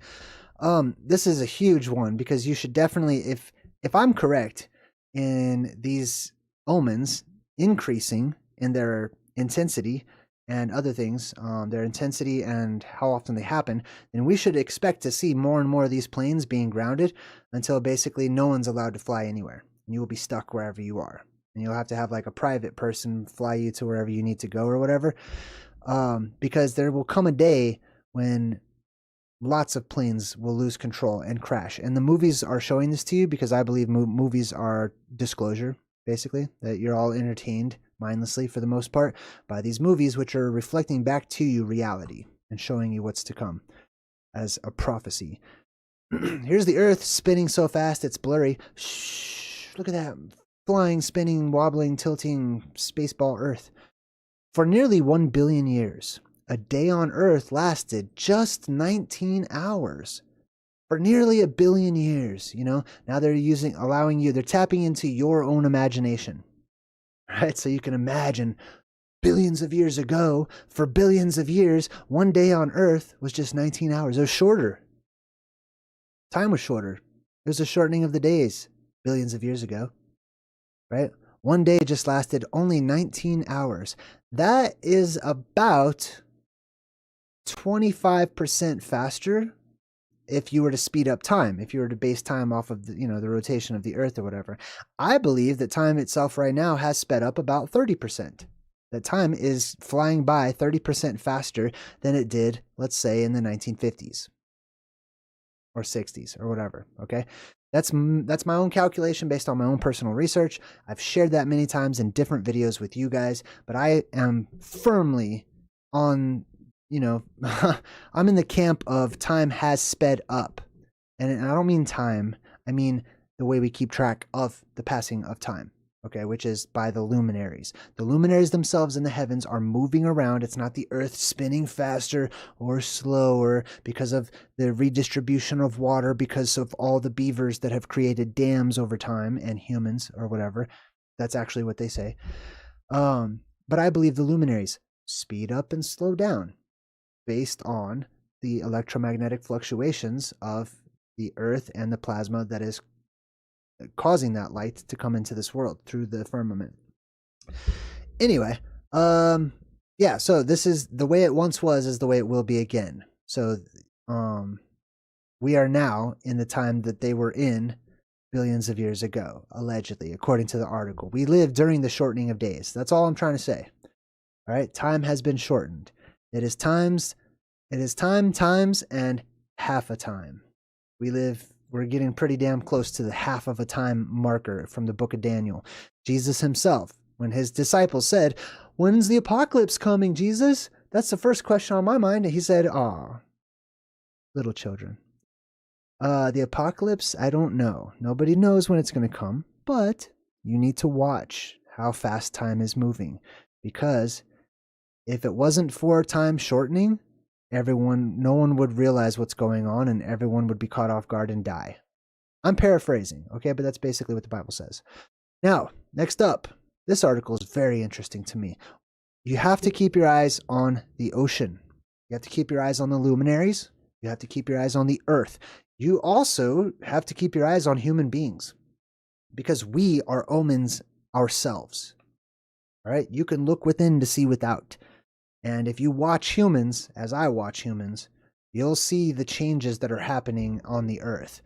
this is a huge one, because you should definitely, if I'm correct in these omens increasing in their intensity and other things, their intensity and how often they happen, then we should expect to see more and more of these planes being grounded until basically no one's allowed to fly anywhere. And you will be stuck wherever you are. And you'll have to have like a private person fly you to wherever you need to go or whatever. Because there will come a day when lots of planes will lose control and crash. And the movies are showing this to you, because I believe movies are disclosure, basically, that you're all entertained mindlessly for the most part by these movies, which are reflecting back to you reality and showing you what's to come as a prophecy. Here's the Earth spinning so fast it's blurry. Shh, look at that flying, spinning, wobbling, tilting spaceball Earth. For nearly 1 billion years, a day on Earth lasted just 19 hours. For nearly 1 billion years, you know, now they're they're tapping into your own imagination, right? So you can imagine billions of years ago, for billions of years, one day on Earth was just 19 hours. It was shorter. Time was shorter. It was a shortening of the days billions of years ago, right? One day just lasted only 19 hours. That is about 25% faster if you were to speed up time, if you were to base time off of the rotation of the Earth or whatever. I believe that time itself right now has sped up about 30%. That time is flying by 30% faster than it did, let's say, in the 1950s or 60s or whatever, okay? That's my own calculation based on my own personal research. I've shared that many times in different videos with you guys, but I am firmly on, I'm in the camp of time has sped up. And I don't mean time, I mean the way we keep track of the passing of time, okay, which is by the luminaries. The luminaries themselves in the heavens are moving around. It's not the Earth spinning faster or slower because of the redistribution of water, because of all the beavers that have created dams over time, and humans or whatever. That's actually what they say. But I believe the luminaries speed up and slow down based on the electromagnetic fluctuations of the Earth and the plasma that is causing that light to come into this world through the firmament. Anyway, yeah, so this is the way it once was is the way it will be again. So we are now in the time that they were in billions of years ago, allegedly, according to the article. We live during the shortening of days. That's all I'm trying to say. All right, time has been shortened. It is time, times, and half a time. We're getting pretty damn close to the half of a time marker from the book of Daniel. Jesus himself, when his disciples said, "When's the apocalypse coming, Jesus?" That's the first question on my mind. And he said, "Ah, little children. The apocalypse, I don't know. Nobody knows when it's going to come, but you need to watch how fast time is moving, because if it wasn't for time shortening, no one would realize what's going on, and everyone would be caught off guard and die." I'm paraphrasing, okay, but that's basically what the Bible says. Now, next up, this article is very interesting to me. You have to keep your eyes on the ocean. You have to keep your eyes on the luminaries. You have to keep your eyes on the Earth. You also have to keep your eyes on human beings, because we are omens ourselves. All right, you can look within to see without. And if you watch humans, as I watch humans, you'll see the changes that are happening on the Earth.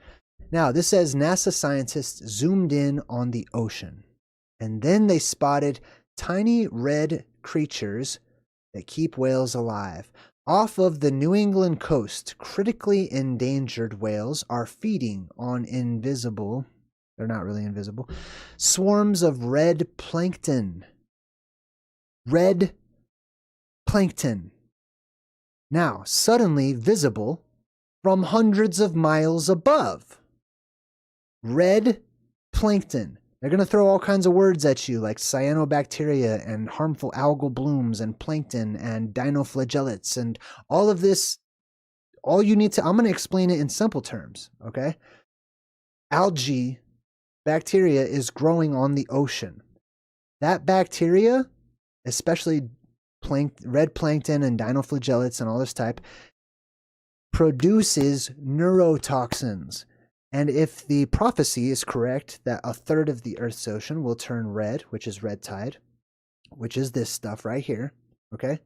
Now, this says NASA scientists zoomed in on the ocean, and then they spotted tiny red creatures that keep whales alive. Off of the New England coast, critically endangered whales are feeding on they're not really invisible, swarms of red plankton. Red plankton. Now, suddenly visible from hundreds of miles above. Red plankton. They're going to throw all kinds of words at you like cyanobacteria and harmful algal blooms and plankton and dinoflagellates and all of this. All you need to, I'm going to explain it in simple terms, okay? Algae, bacteria is growing on the ocean. That bacteria, especially red plankton and dinoflagellates and all this type, produces neurotoxins. And if the prophecy is correct that a third of the Earth's ocean will turn red, which is red tide, which is this stuff right here, okay?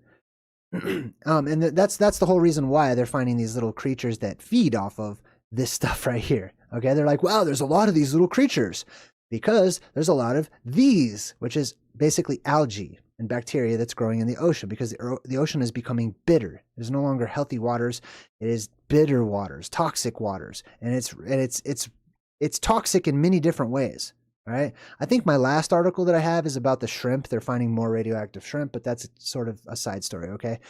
And that's the whole reason why they're finding these little creatures that feed off of this stuff right here, okay? They're like, wow, there's a lot of these little creatures because there's a lot of these, which is basically algae and bacteria that's growing in the ocean because the ocean is becoming bitter. There's no longer healthy waters. It is bitter waters, toxic waters. And it's toxic in many different ways, right? I think my last article that I have is about the shrimp. They're finding more radioactive shrimp, but that's sort of a side story, okay?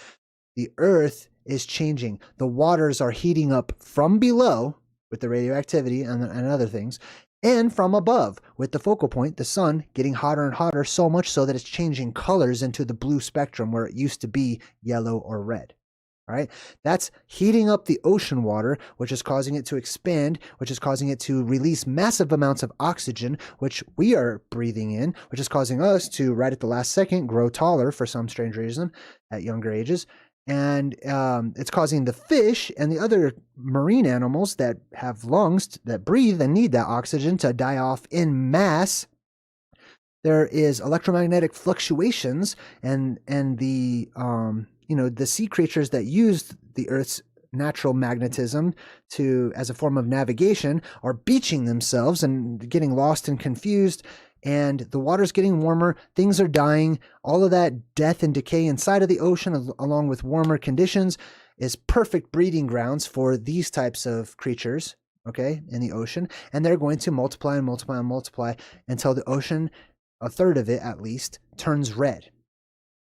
The Earth is changing. The waters are heating up from below with the radioactivity and other things, and from above with the focal point, the sun, getting hotter and hotter, so much so that it's changing colors into the blue spectrum where it used to be yellow or red. All right, that's heating up the ocean water, which is causing it to expand, which is causing it to release massive amounts of oxygen, which we are breathing in, which is causing us to, right at the last second, grow taller for some strange reason at younger ages. And it's causing the fish and the other marine animals that have lungs that breathe and need that oxygen to die off in mass. There is electromagnetic fluctuations, and the the sea creatures that use the Earth's natural magnetism as a form of navigation are beaching themselves and getting lost and confused. And the water's getting warmer, things are dying, all of that death and decay inside of the ocean, along with warmer conditions, is perfect breeding grounds for these types of creatures, okay, in the ocean. And they're going to multiply and multiply and multiply until the ocean, a third of it at least, turns red.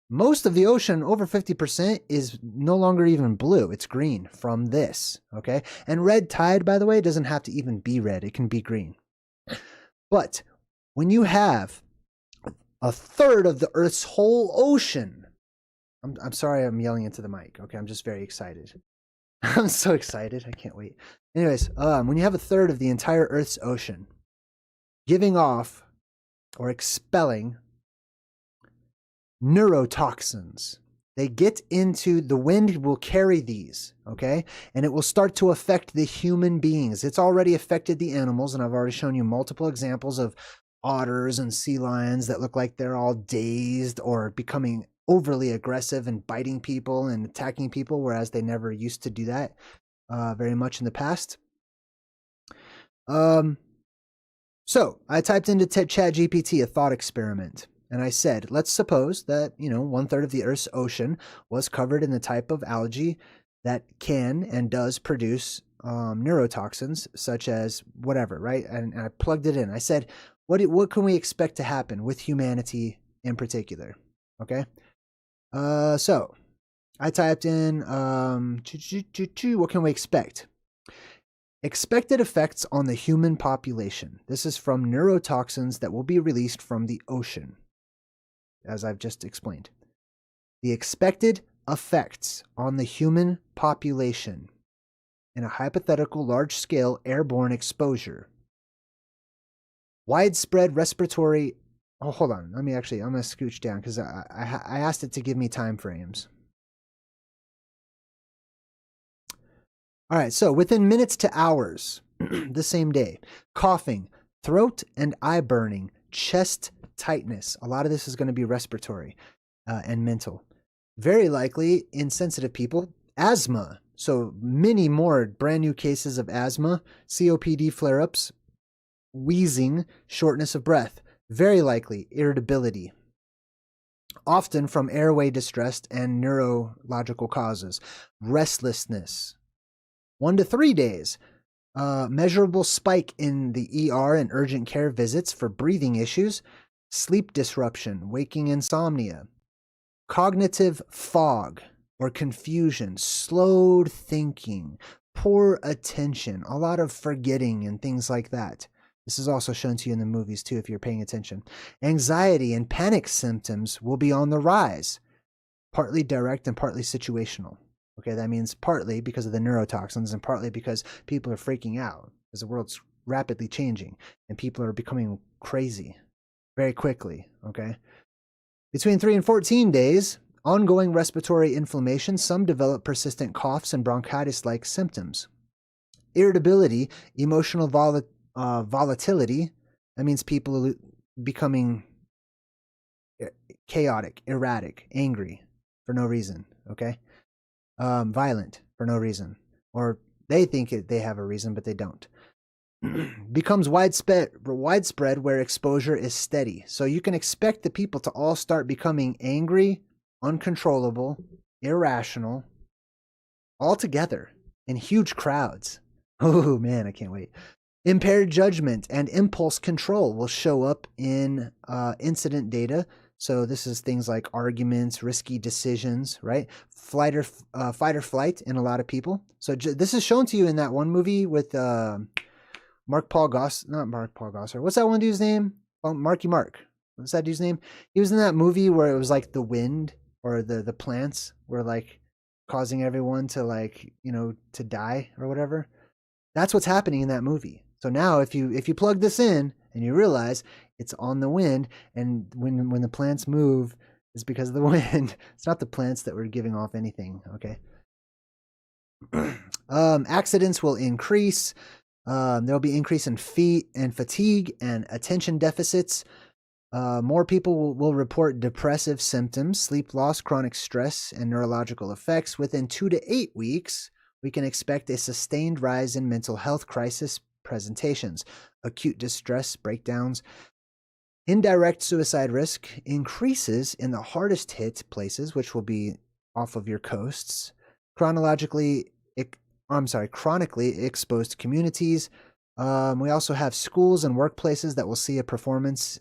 Most of the ocean, over 50%, is no longer even blue. It's green from this, okay? And red tide, by the way, doesn't have to even be red. It can be green. But when you have a third of the Earth's whole ocean, I'm sorry I'm yelling into the mic, okay? I'm just very excited. I'm so excited. I can't wait. Anyways, when you have a third of the entire Earth's ocean giving off or expelling neurotoxins, they get into the wind, will carry these, okay? And it will start to affect the human beings. It's already affected the animals, and I've already shown you multiple examples of otters and sea lions that look like they're all dazed or becoming overly aggressive and biting people and attacking people, whereas they never used to do that very much in the past. So I typed into ChatGPT a thought experiment. And I said, let's suppose that, 1/3 of the Earth's ocean was covered in the type of algae that can and does produce neurotoxins, such as whatever, right? And I plugged it in. I said, what can we expect to happen with humanity in particular? Okay. So I typed in, what can we expect? Expected effects on the human population. This is from neurotoxins that will be released from the ocean, as I've just explained. The expected effects on the human population in a hypothetical large-scale airborne exposure. Widespread respiratory... Oh, hold on. I'm going to scooch down because I asked it to give me time frames. All right, so within minutes to hours, the same day, coughing, throat and eye burning, chest tightness. A lot of this is going to be respiratory and mental. Very likely in sensitive people, asthma. So many more brand new cases of asthma, COPD flare-ups, wheezing, shortness of breath. Very likely irritability, often from airway distress and neurological causes. Restlessness. 1 to 3 days. Measurable spike in the ER and urgent care visits for breathing issues. Sleep disruption, waking insomnia. Cognitive fog or confusion, slowed thinking, poor attention, a lot of forgetting and things like that. This is also shown to you in the movies too, if you're paying attention. Anxiety and panic symptoms will be on the rise, partly direct and partly situational. Okay, that means partly because of the neurotoxins and partly because people are freaking out as the world's rapidly changing and people are becoming crazy very quickly. Okay, between 3 and 14 days, ongoing respiratory inflammation, some develop persistent coughs and bronchitis-like symptoms. Irritability, emotional volatility, that means people becoming chaotic, erratic, angry for no reason, okay? Violent for no reason. Or they think they have a reason, but they don't. Becomes widespread where exposure is steady. So you can expect the people to all start becoming angry, uncontrollable, irrational, all together in huge crowds. Oh man, I can't wait. Impaired judgment and impulse control will show up in incident data. So this is things like arguments, risky decisions, right? Fight or flight in a lot of people. So this is shown to you in that one movie with not Mark Paul Gosselaar. What's that one dude's name? Oh, Marky Mark. What's that dude's name? He was in that movie where it was like the wind or the plants were like causing everyone to like, to die or whatever. That's what's happening in that movie. So now if you plug this in and you realize it's on the wind, and when the plants move, it's because of the wind. It's not the plants that were giving off anything, okay? Accidents will increase. There'll be increase in fatigue and attention deficits. More people will report depressive symptoms, sleep loss, chronic stress, and neurological effects. Within 2 to 8 weeks, we can expect a sustained rise in mental health crisis presentations, acute distress breakdowns. Indirect suicide risk increases in the hardest hit places, which will be off of your coasts. Chronically exposed communities. We also have schools and workplaces that will see a performance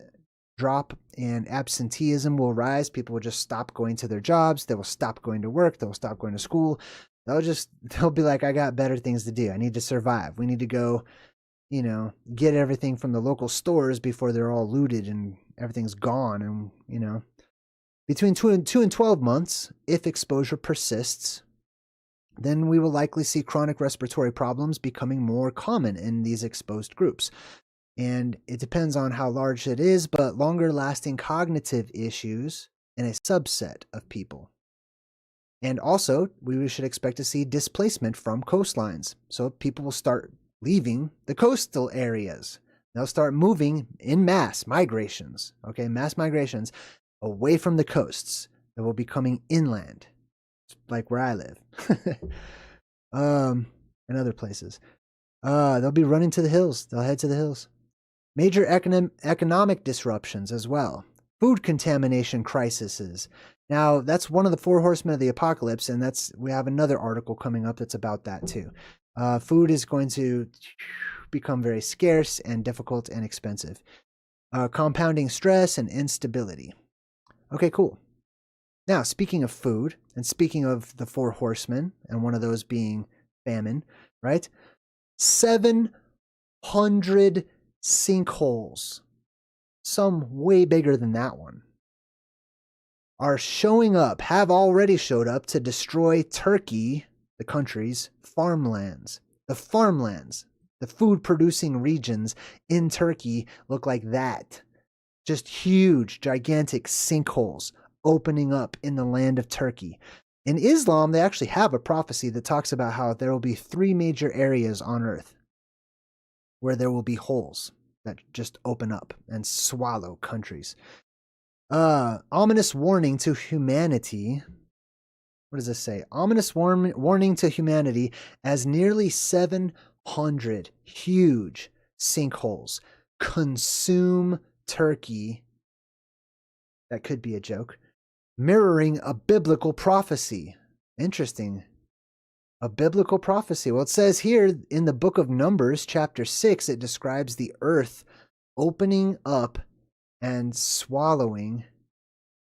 drop, and absenteeism will rise. People will just stop going to their jobs. They will stop going to work. They will stop going to school. They'll be like, I got better things to do. I need to survive. We need to go, get everything from the local stores before they're all looted and everything's gone. And, between 2 and 12 months, if exposure persists, then we will likely see chronic respiratory problems becoming more common in these exposed groups. And it depends on how large it is, but longer lasting cognitive issues in a subset of people. And also, we should expect to see displacement from coastlines. So people will start leaving the coastal areas. They'll start moving in mass migrations, okay? Mass migrations away from the coasts. They will be coming inland, like where I live. And other places. They'll be running to the hills. They'll head to the hills. Major economic disruptions as well. Food contamination crises. Now, that's one of the 4 horsemen of the apocalypse, and we have another article coming up that's about that too. Food is going to become very scarce and difficult and expensive. Compounding stress and instability. Okay, cool. Now, speaking of food, and speaking of the 4 horsemen, and one of those being famine, right? 700 sinkholes, some way bigger than that one, are showing up, have already showed up to destroy Turkey, the country's farmlands. The farmlands, the food-producing regions in Turkey look like that. Just huge, gigantic sinkholes opening up in the land of Turkey. In Islam, they actually have a prophecy that talks about how there will be 3 major areas on earth where there will be holes that just open up and swallow countries. Ominous warning to humanity. What does this say? Ominous warning to humanity as nearly 700 huge sinkholes consume Turkey. That could be a joke. Mirroring a biblical prophecy. Interesting. A biblical prophecy. Well, it says here in the book of Numbers, chapter 6, it describes the earth opening up and swallowing,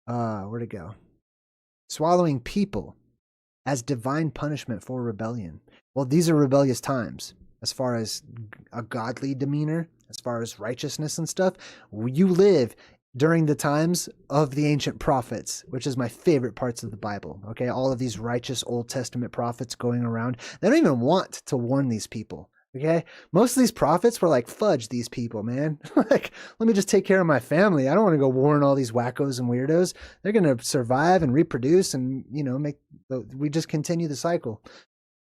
where'd it go? Swallowing people as divine punishment for rebellion. Well, these are rebellious times as far as a godly demeanor, as far as righteousness and stuff. You live during the times of the ancient prophets, which is my favorite parts of the Bible. Okay, all of these righteous Old Testament prophets going around. They don't even want to warn these people. Okay, most of these prophets were like, fudge these people, man. Like, let me just take care of my family. I don't want to go warn all these wackos and weirdos. They're going to survive and reproduce and, you know, we just continue the cycle.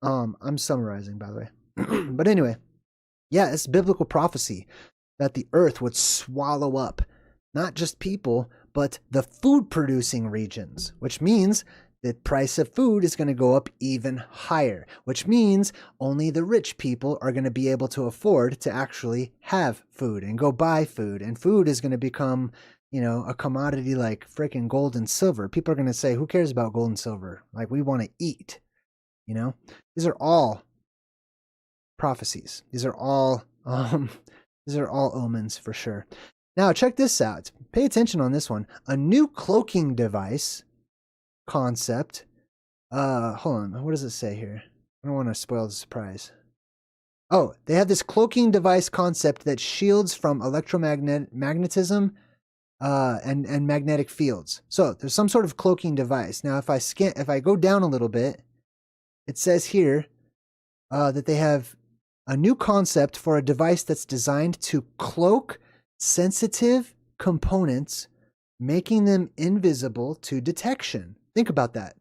I'm summarizing, by the way. But anyway, yeah, it's biblical prophecy that the earth would swallow up not just people, but the food producing regions, which means the price of food is going to go up even higher, which means only the rich people are going to be able to afford to actually have food and go buy food. And food is going to become, you know, a commodity like freaking gold and silver. People are going to say, who cares about gold and silver? Like, we want to eat, you know? These are all prophecies. These are all omens for sure. Now, check this out. Pay attention on this one. A new cloaking device concept. Hold on. What does it say here? I don't want to spoil the surprise. Oh, they have this cloaking device concept that shields from electromagnetism and magnetic fields. So there's some sort of cloaking device. Now, if I go down a little bit, it says here that they have a new concept for a device that's designed to cloak sensitive components, making them invisible to detection. Think about that.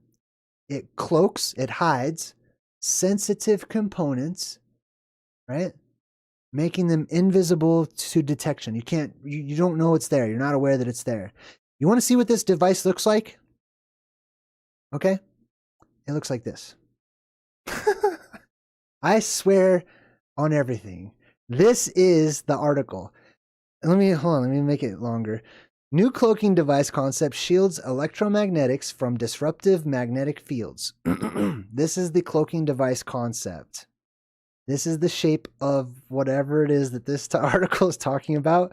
It cloaks, it hides sensitive components, right? Making them invisible to detection. You don't know it's there. You're not aware that it's there. You want to see what this device looks like? Okay. It looks like this. I swear on everything. This is the article. Let me make it longer. New cloaking device concept shields electromagnetics from disruptive magnetic fields. This is the cloaking device concept. This is the shape of whatever it is that this article is talking about.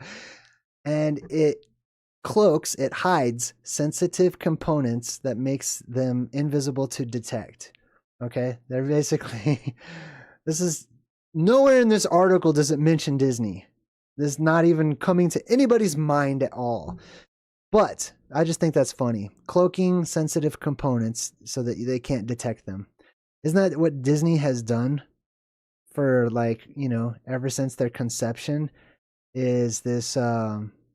And it cloaks, it hides sensitive components that makes them invisible to detect. Okay? They're basically, this is, nowhere in this article does it mention Disney. This is not even coming to anybody's mind at all. But I just think that's funny. Cloaking sensitive components so that they can't detect them. Isn't that what Disney has done for, like, you know, ever since their conception, is this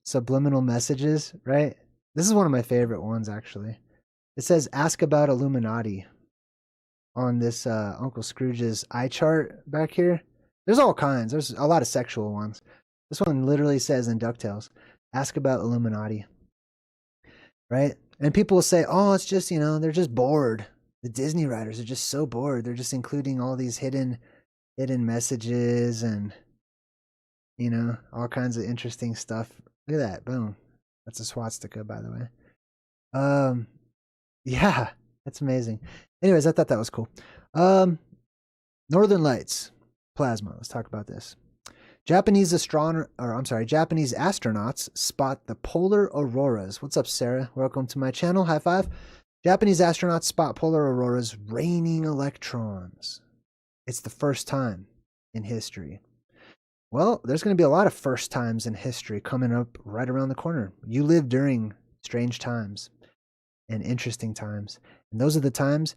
subliminal messages, right? This is one of my favorite ones, actually. It says, ask about Illuminati on this Uncle Scrooge's eye chart back here. There's all kinds. There's a lot of sexual ones. This one literally says in DuckTales, ask about Illuminati, right? And people will say, oh, it's just, you know, they're just bored. The Disney writers are just so bored. They're just including all these hidden messages and, you know, all kinds of interesting stuff. Look at that. Boom. That's a swastika, by the way. Yeah, that's amazing. Anyways, I thought that was cool. Northern Lights plasma. Let's talk about this. Japanese astronauts spot the polar auroras. What's up, Sarah? Welcome to my channel. High five. Japanese astronauts spot polar auroras raining electrons. It's the first time in history. Well, there's going to be a lot of first times in history coming up right around the corner. You live during strange times and interesting times. And those are the times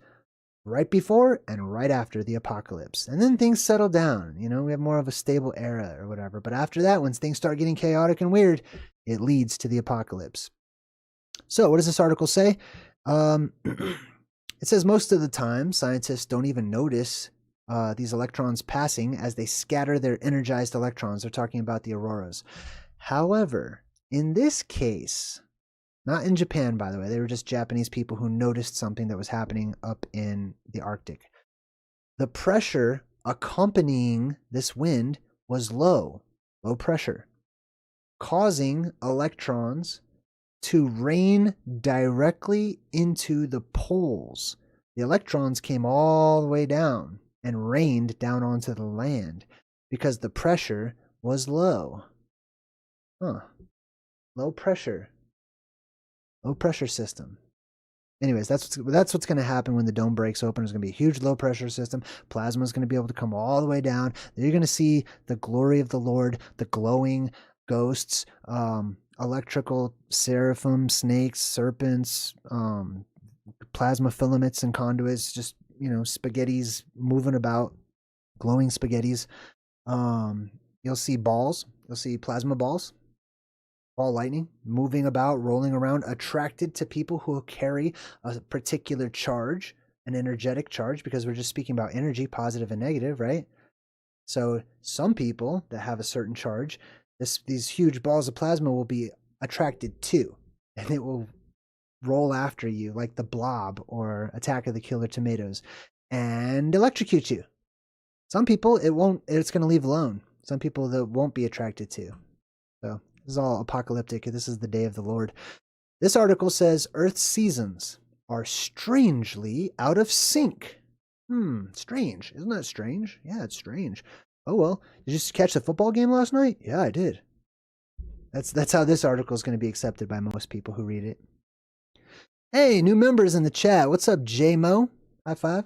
right before and right after the apocalypse. And then things settle down. You know, we have more of a stable era or whatever. But after that, when things start getting chaotic and weird, it leads to the apocalypse. So what does this article say? It says most of the time, scientists don't even notice these electrons passing as they scatter their energized electrons. They're talking about the auroras. However, in this case, not in Japan, by the way. They were just Japanese people who noticed something that was happening up in the Arctic. The pressure accompanying this wind was low pressure, causing electrons to rain directly into the poles. The electrons came all the way down and rained down onto the land because the pressure was low. Low pressure system. anyways, that's what's going to happen when the dome breaks open. There's going to be a huge low pressure system. Plasma is going to be able to come all the way down. You're going to see the glory of the Lord, the glowing ghosts, electrical seraphim, snakes, serpents, plasma filaments and conduits, just, spaghettis moving about, glowing spaghettis. You'll see balls. You'll see plasma balls, ball lightning, moving about, rolling around, attracted to people who carry a particular charge, an energetic charge, because we're just speaking about energy, positive and negative, right? So some people that have a certain charge, these huge balls of plasma will be attracted to, and it will roll after you like the Blob or Attack of the Killer Tomatoes and electrocute you. Some people it's going to leave alone. Some people that won't be attracted to. So this is all apocalyptic. This is the day of the Lord. This article says Earth's seasons are strangely out of sync. Strange. Isn't that strange? Yeah, it's strange. Oh well. Did you just catch the football game last night? Yeah, I did. That's how this article is going to be accepted by most people who read it. Hey, new members in the chat. What's up, JMO? High five.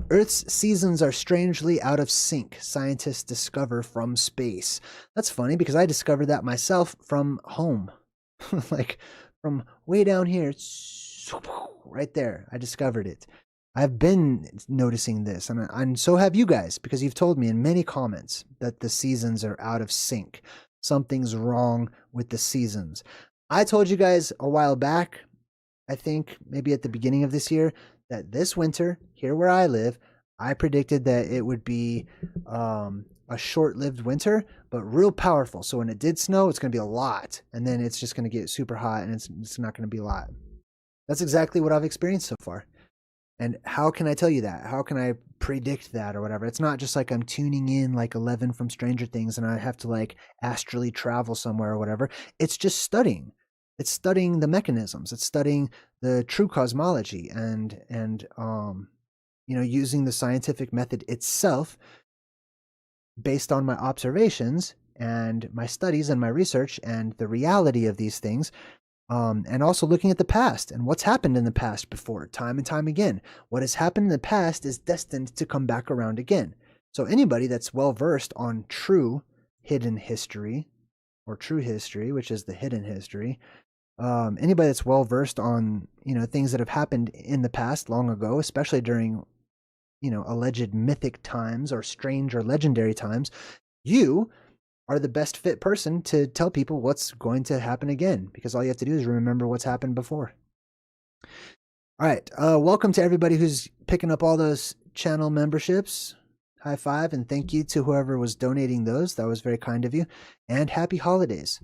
Earth's seasons are strangely out of sync, scientists discover from space. That's funny because I discovered that myself from home. Like from way down here, right there. I discovered it. I've been noticing this, and so have you guys, because you've told me in many comments that the seasons are out of sync. Something's wrong with the seasons. I told you guys a while back, I think maybe at the beginning of this year, that this winter, here where I live, I predicted that it would be a short-lived winter, but real powerful. So when it did snow, it's going to be a lot. And then it's just going to get super hot, and it's not going to be a lot. That's exactly what I've experienced so far. And how can I tell you that? How can I predict that or whatever? It's not just like I'm tuning in like 11 from Stranger Things and I have to like astrally travel somewhere or whatever. It's just studying. It's studying the mechanisms. It's studying the true cosmology and using the scientific method itself based on my observations and my studies and my research and the reality of these things. And also looking at the past and what's happened in the past before, time and time again. What has happened in the past is destined to come back around again. So anybody that's well-versed on true hidden history or true history, which is the hidden history, anybody that's well-versed on, things that have happened in the past long ago, especially during, alleged mythic times or strange or legendary times, you are the best fit person to tell people what's going to happen again, because all you have to do is remember what's happened before. All right. Welcome to everybody who's picking up all those channel memberships. High five and thank you to whoever was donating those. That was very kind of you. And happy holidays.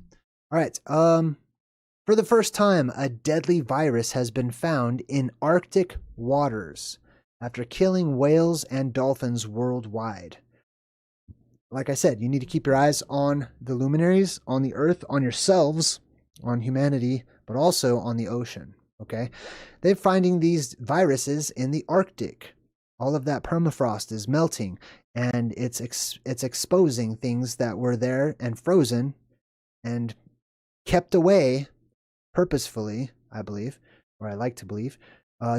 All right. For the first time, a deadly virus has been found in Arctic waters after killing whales and dolphins worldwide. Like I said, you need to keep your eyes on the luminaries, on the earth, on yourselves, on humanity, but also on the ocean, okay? They're finding these viruses in the Arctic. All of that permafrost is melting, and it's exposing things that were there and frozen and kept away purposefully, I believe, or I like to believe,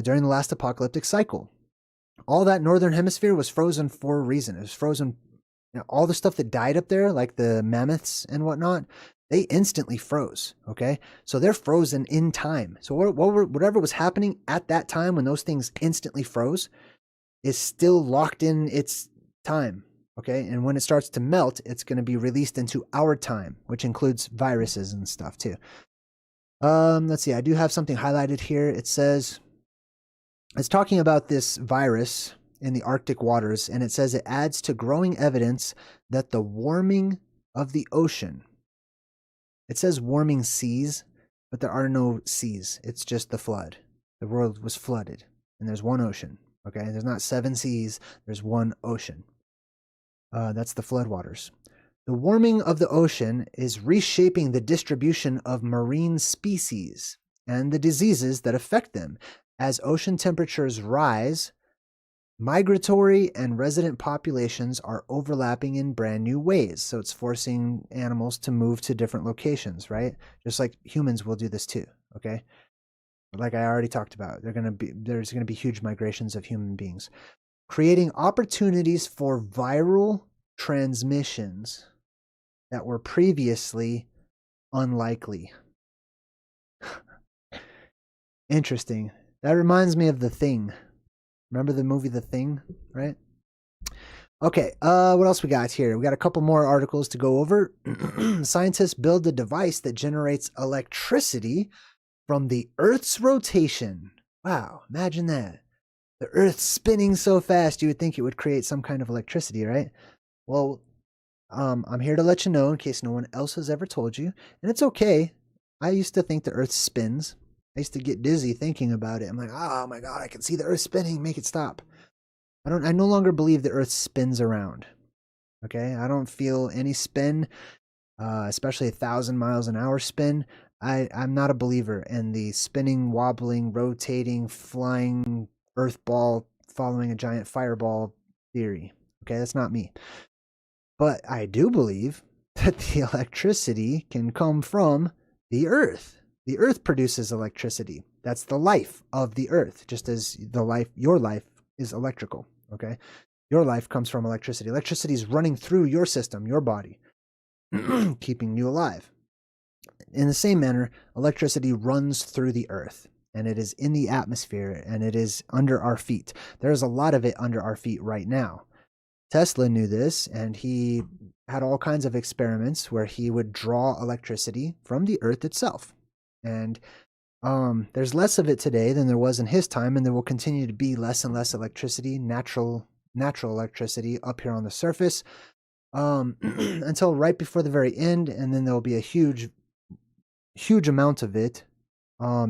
during the last apocalyptic cycle. All that northern hemisphere was frozen for a reason. It was frozen. All the stuff that died up there, like the mammoths and whatnot, they instantly froze, okay? So they're frozen in time. So whatever was happening at that time when those things instantly froze is still locked in its time, okay? And when it starts to melt, it's going to be released into our time, which includes viruses and stuff too. Let's see. I do have something highlighted here. It says, it's talking about this virus in the Arctic waters, and it says it adds to growing evidence that the warming of the ocean, it says warming seas, but there are no seas. It's just the flood. The world was flooded, and there's one ocean, okay? There's not 7 seas. There's one ocean. That's the floodwaters. The warming of the ocean is reshaping the distribution of marine species and the diseases that affect them. As ocean temperatures rise, migratory and resident populations are overlapping in brand new ways. So it's forcing animals to move to different locations, right? Just like humans will do this too, okay? like I already talked about. There's gonna be huge migrations of human beings, creating opportunities for viral transmissions that were previously unlikely. Interesting. That reminds me of The Thing. Remember the movie The Thing, right? Okay, what else we got here? We got a couple more articles to go over. Scientists build a device that generates electricity from the Earth's rotation. Wow, imagine that. The Earth's spinning so fast, you would think it would create some kind of electricity, right? Well, I'm here to let you know in case no one else has ever told you, and it's okay. I used to think the Earth spins. I used to get dizzy thinking about it. I'm like, oh my God, I can see the Earth spinning. Make it stop. I no longer believe the Earth spins around. Okay, I don't feel any spin, especially 1,000 miles an hour spin. I'm not a believer in the spinning, wobbling, rotating, flying Earth ball following a giant fireball theory. Okay, that's not me. But I do believe that the electricity can come from the Earth. The Earth produces electricity. That's the life of the Earth, just as your life is electrical. Okay, your life comes from electricity. Electricity is running through your system, your body, keeping you alive. In the same manner, electricity runs through the Earth, and it is in the atmosphere, and it is under our feet. There is a lot of it under our feet right now. Tesla knew this, and he had all kinds of experiments where he would draw electricity from the Earth itself. And there's less of it today than there was in his time, and there will continue to be less and less electricity, natural electricity up here on the surface, until right before the very end, and then there will be a huge amount of it,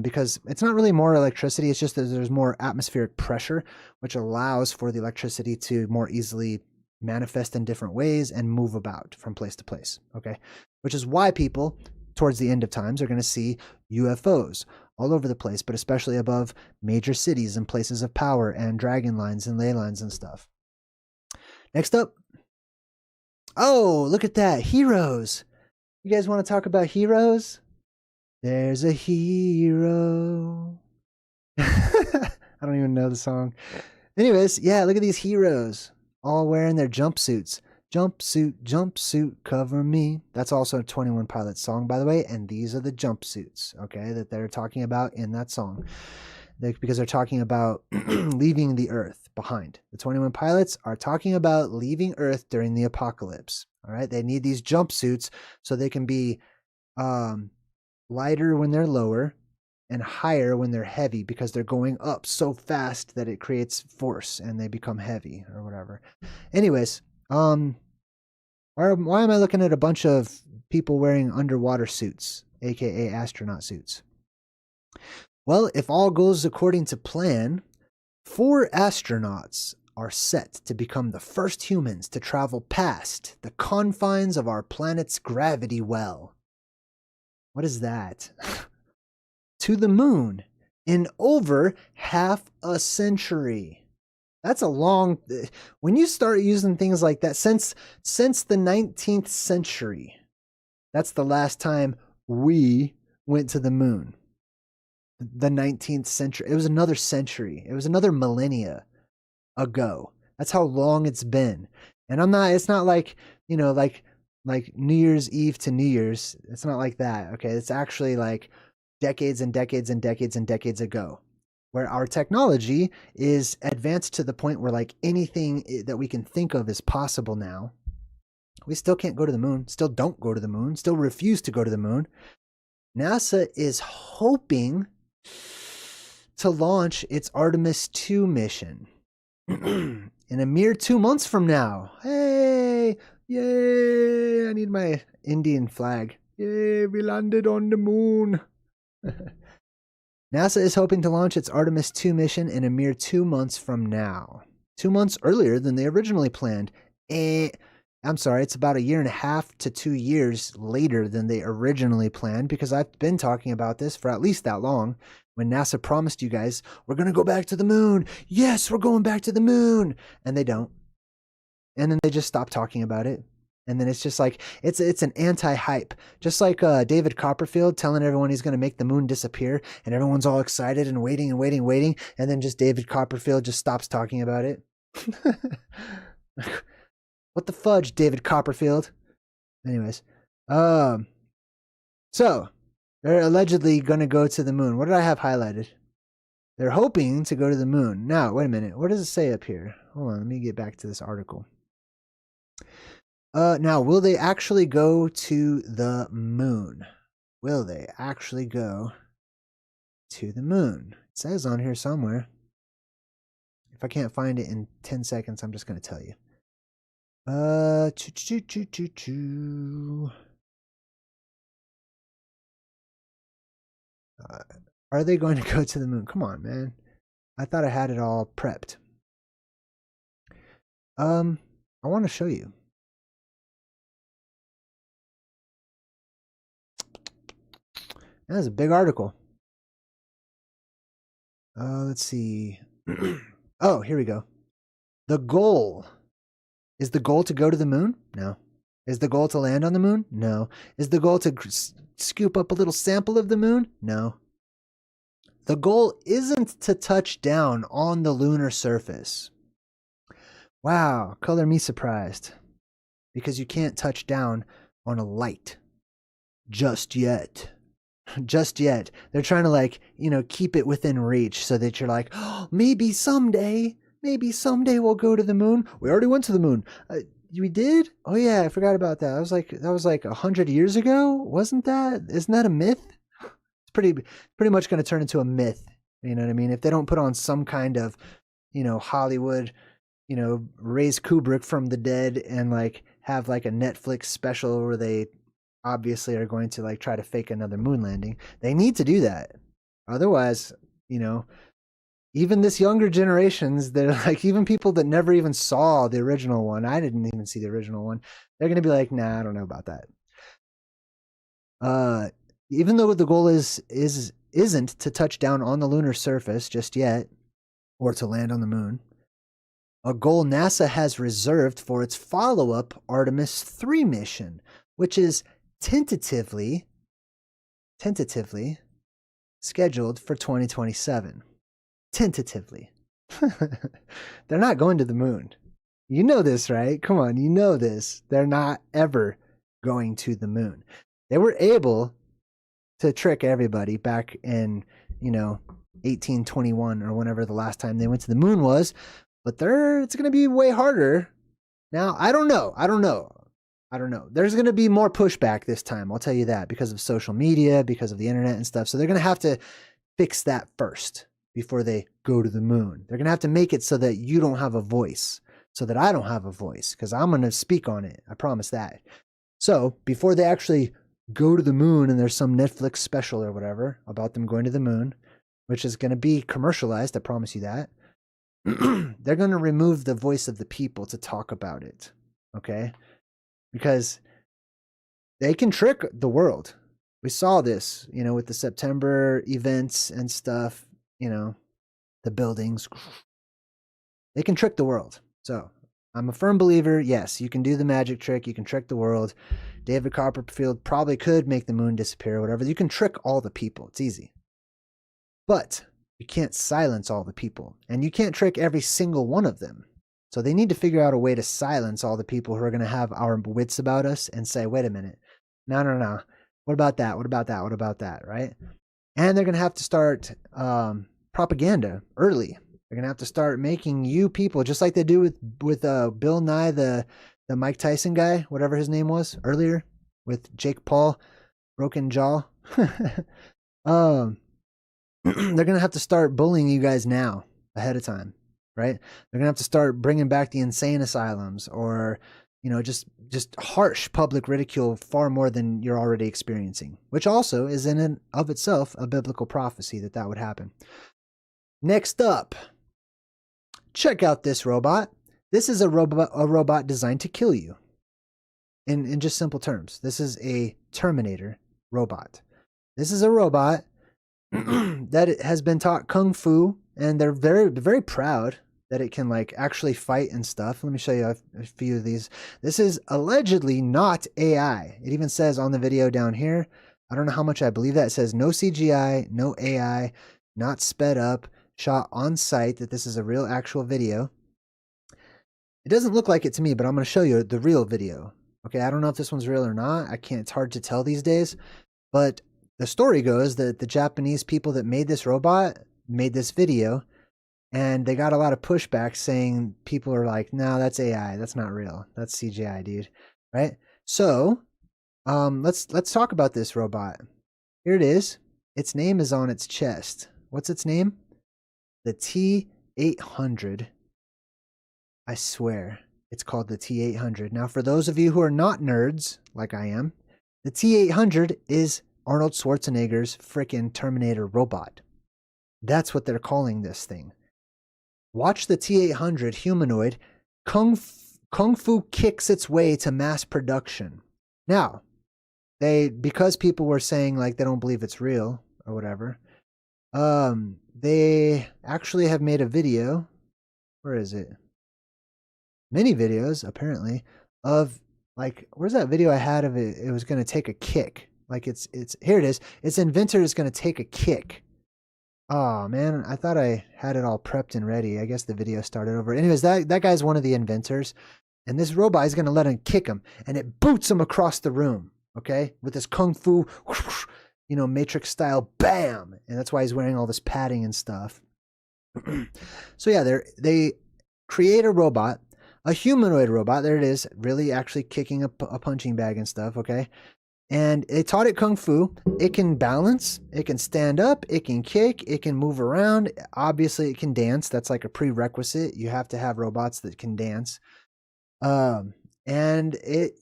because it's not really more electricity, it's just that there's more atmospheric pressure, which allows for the electricity to more easily manifest in different ways and move about from place to place, okay? Which is why people, towards the end of times, are going to see UFOs all over the place, but especially above major cities and places of power and dragon lines and ley lines and stuff. Next up. Oh, look at that. Heroes. You guys want to talk about heroes? There's a hero. I don't even know the song. Anyways, yeah, look at these heroes all wearing their jumpsuits. Jumpsuit, cover me. That's also a 21 Pilots song, by the way, and these are the jumpsuits, okay, that they're talking about in that song. Because they're talking about leaving the Earth behind. The 21 Pilots are talking about leaving Earth during the apocalypse, all right? They need these jumpsuits so they can be lighter when they're lower and higher when they're heavy, because they're going up so fast that it creates force and they become heavy or whatever. Anyways, why am I looking at a bunch of people wearing underwater suits, aka astronaut suits? Well, if all goes according to plan, 4 astronauts are set to become the first humans to travel past the confines of our planet's gravity well. What is that? To the moon in over half a century. That's a long... When you start using things like that, since the 19th century, that's the last time we went to the moon. The 19th century. It was another century. It was another millennia ago. That's how long it's been. And it's not like, you know, like New Year's Eve to New Year's. It's not like that. Okay. It's actually like decades and decades and decades and decades ago, where our technology is advanced to the point where like anything that we can think of is possible now. We still can't go to the moon, still don't go to the moon, still refuse to go to the moon. NASA is hoping to launch its Artemis 2 mission in a mere 2 months from now. Hey, yay, I need my Indian flag. Yay, we landed on the moon. NASA is hoping to launch its Artemis 2 mission in a mere 2 months from now. 2 months earlier than they originally planned. I'm sorry, it's about 1.5 to 2 years later than they originally planned, because I've been talking about this for at least that long. When NASA promised you guys, we're going to go back to the moon. Yes, we're going back to the moon. And they don't. And then they just stop talking about it. And then it's just like, it's an anti-hype. Just like David Copperfield telling everyone he's going to make the moon disappear, and everyone's all excited and waiting and waiting and waiting, and then just David Copperfield just stops talking about it. What the fudge, David Copperfield? Anyways, so they're allegedly going to go to the moon. What did I have highlighted? They're hoping to go to the moon. Now, wait a minute. What does it say up here? Hold on, let me get back to this article. Now, will they actually go to the moon? Will they actually go to the moon? It says on here somewhere. If I can't find it in 10 seconds, I'm just going to tell you. Are they going to go to the moon? Come on, man. I thought I had it all prepped. I want to show you. That's a big article. Let's see. Oh, here we go. The goal. Is the goal to go to the moon? No. Is the goal to land on the moon? No. Is the goal to scoop up a little sample of the moon? No. The goal isn't to touch down on the lunar surface. Wow, color me surprised. Because you can't touch down on a light. Just yet. Just yet. They're trying to, like, you know, keep it within reach so that you're like, oh, maybe someday we'll go to the moon. We already went to the moon. We did? Oh yeah, I forgot about that. That was like 100 years ago, wasn't that? Isn't that a myth? It's pretty much going to turn into a myth. You know what I mean? If they don't put on some kind of, you know, Hollywood, you know, raise Kubrick from the dead and like have like a Netflix special where they obviously are going to like try to fake another moon landing. They need to do that. Otherwise, you know, even this younger generations, they're like, even people that never even saw the original one, I didn't even see the original one, they're going to be like, nah, I don't know about that. Even though the goal isn't to touch down on the lunar surface just yet, or to land on the moon, a goal NASA has reserved for its follow-up Artemis 3 mission, which is tentatively scheduled for 2027. Tentatively. They're not going to the moon. You know this, right? Come on, you know this. They're not ever going to the moon. They were able to trick everybody back in, you know, 1821 or whenever the last time they went to the moon was, but it's going to be way harder. Now, I don't know. There's going to be more pushback this time. I'll tell you that, because of social media, because of the internet and stuff. So they're going to have to fix that first before they go to the moon. They're going to have to make it so that you don't have a voice, so that I don't have a voice, because I'm going to speak on it. I promise that. So before they actually go to the moon and there's some Netflix special or whatever about them going to the moon, which is going to be commercialized, I promise you that, they're going to remove the voice of the people to talk about it. Okay? Because they can trick the world. We saw this, you know, with the September events and stuff, you know, the buildings. They can trick the world. So I'm a firm believer, yes, you can do the magic trick. You can trick the world. David Copperfield probably could make the moon disappear or whatever. You can trick all the people. It's easy. But you can't silence all the people. And you can't trick every single one of them. So they need to figure out a way to silence all the people who are going to have our wits about us and say, wait a minute. No. What about that? What about that? What about that? Right? And they're going to have to start propaganda early. They're going to have to start making you people, just like they do with Bill Nye, the Mike Tyson guy, whatever his name was earlier, with Jake Paul, broken jaw. They're going to have to start bullying you guys now ahead of time, right? They're going to have to start bringing back the insane asylums, or, you know, just harsh public ridicule far more than you're already experiencing, which also is in and of itself a biblical prophecy that would happen. Next up, check out this robot. This is a robot designed to kill you. In just simple terms, this is a Terminator robot. This is a robot that has been taught kung fu, and they're very, very proud that it can like actually fight and stuff. Let me show you a few of these. This is allegedly not AI. It even says on the video down here, I don't know how much I believe that. It says no CGI, no AI, not sped up, shot on site, that this is a real actual video. It doesn't look like it to me, but I'm going to show you the real video. Okay, I don't know if this one's real or not. I can't, it's hard to tell these days. But the story goes that the Japanese people that made this robot made this video, and they got a lot of pushback saying, people are like, no, that's AI. That's not real. That's CGI, dude. Right? So, let's talk about this robot. Here it is. Its name is on its chest. What's its name? The T-800. I swear, it's called the T-800. Now, for those of you who are not nerds, like I am, the T-800 is Arnold Schwarzenegger's frickin' Terminator robot. That's what they're calling this thing. Watch the T-800 humanoid. Kung Fu kicks its way to mass production. Now, because people were saying like they don't believe it's real or whatever, they actually have made a video. Where is it? Many videos, apparently, of like, where's that video I had of it? It was going to take a kick. Like it's here it is. Its inventor is going to take a kick. Oh man, I thought I had it all prepped and ready. I guess the video started over. Anyways, that guy's one of the inventors, and this robot is going to let him kick him, and it boots him across the room. Okay, with this kung fu, you know, Matrix style, bam, and that's why he's wearing all this padding and stuff. So yeah, they create a robot. A humanoid robot, there it is, really actually kicking a punching bag and stuff, okay? And they taught it Kung Fu. It can balance, it can stand up, it can kick, it can move around. Obviously, it can dance. That's like a prerequisite. You have to have robots that can dance. And it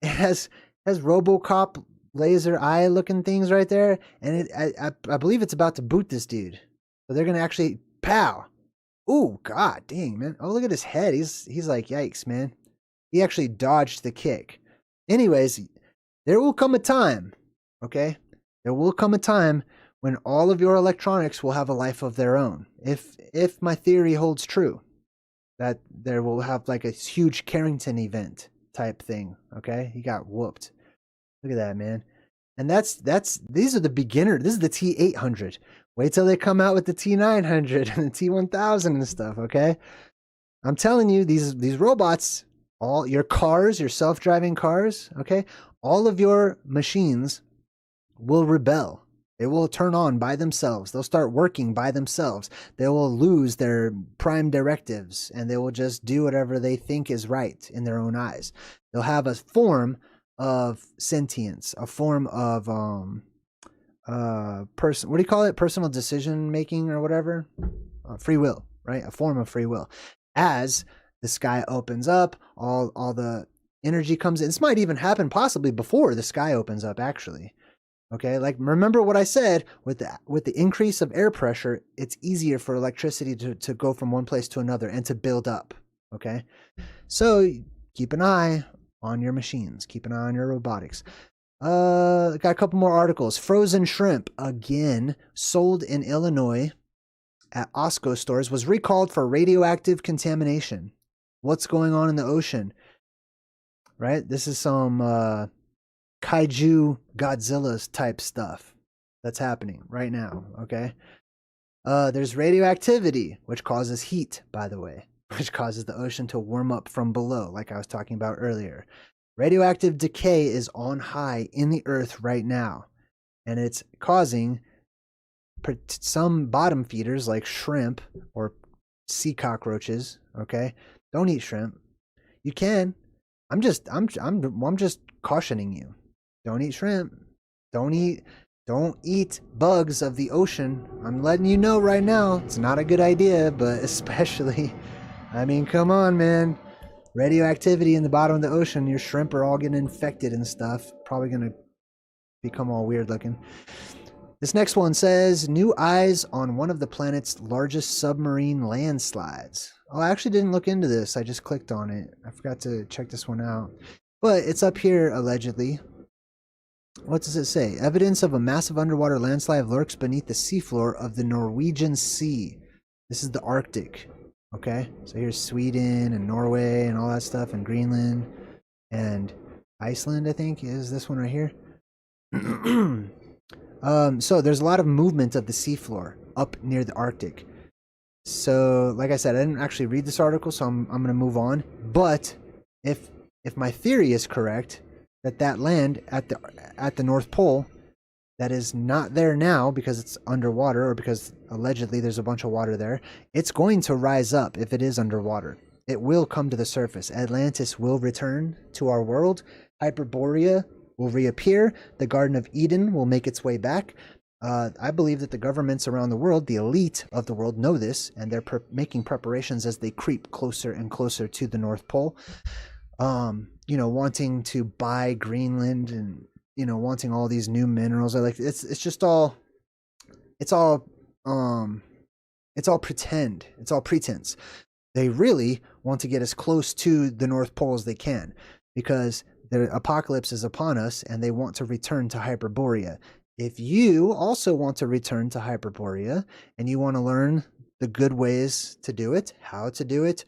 has RoboCop laser eye looking things right there. And I believe it's about to boot this dude. So they're going to actually, pow. Ooh, god dang, man. Oh, look at his head. He's like, yikes, man. He actually dodged the kick. Anyways, there will come a time, okay? There will come a time when all of your electronics will have a life of their own. If my theory holds true, that there will have like a huge Carrington event type thing, okay? He got whooped. Look at that, man. And these are the beginner. This is the T-800. Wait till they come out with the T-900 and the T-1000 and stuff, okay? I'm telling you, these robots, all your cars, your self-driving cars, okay? All of your machines will rebel. They will turn on by themselves. They'll start working by themselves. They will lose their prime directives, and they will just do whatever they think is right in their own eyes. They'll have a form of sentience, a form of what do you call it? Personal decision making or whatever? Free will, right? A form of free will. As the sky opens up, all the energy comes in. This might even happen possibly before the sky opens up, actually. Okay, like remember what I said, with the increase of air pressure, it's easier for electricity to go from one place to another and to build up. Okay, so keep an eye on your machines, keep an eye on your robotics. Got a couple more articles. Frozen shrimp, again, sold in Illinois at Osco stores, was recalled for radioactive contamination. What's going on in the ocean? Right? This is some kaiju Godzilla's type stuff that's happening right now, okay? There's radioactivity, which causes heat, by the way, which causes the ocean to warm up from below, like I was talking about earlier. Radioactive decay is on high in the earth right now, and it's causing some bottom feeders like shrimp or sea cockroaches, okay? Don't eat shrimp. You can. I'm just cautioning you. Don't eat shrimp. Don't eat bugs of the ocean. I'm letting you know right now, it's not a good idea, but especially, I mean, come on, man. Radioactivity in the bottom of the ocean, your shrimp are all getting infected and stuff. Probably going to become all weird looking. This next one says, new eyes on one of the planet's largest submarine landslides. Oh, I actually didn't look into this. I just clicked on it. I forgot to check this one out. But it's up here, allegedly. What does it say? Evidence of a massive underwater landslide lurks beneath the seafloor of the Norwegian Sea. This is the Arctic. Okay, so here's Sweden and Norway and all that stuff, and Greenland and Iceland, I think, is this one right here. So there's a lot of movement of the seafloor up near the Arctic. So, like I said, I didn't actually read this article, so I'm going to move on. But if my theory is correct, that land at the North Pole that is not there now because it's underwater, or because allegedly there's a bunch of water there, it's going to rise up. If it is underwater, it will come to the surface. Atlantis will return to our world. Hyperborea will reappear. The Garden of Eden will make its way back. I believe that the governments around the world, the elite of the world, know this, and they're making preparations as they creep closer and closer to the North Pole. You know, wanting to buy Greenland, and you know, wanting all these new minerals. It's just all, it's all pretend. It's all pretense. They really want to get as close to the North Pole as they can, because the apocalypse is upon us, and they want to return to Hyperborea. If you also want to return to Hyperborea, and you want to learn the good ways to do it, how to do it,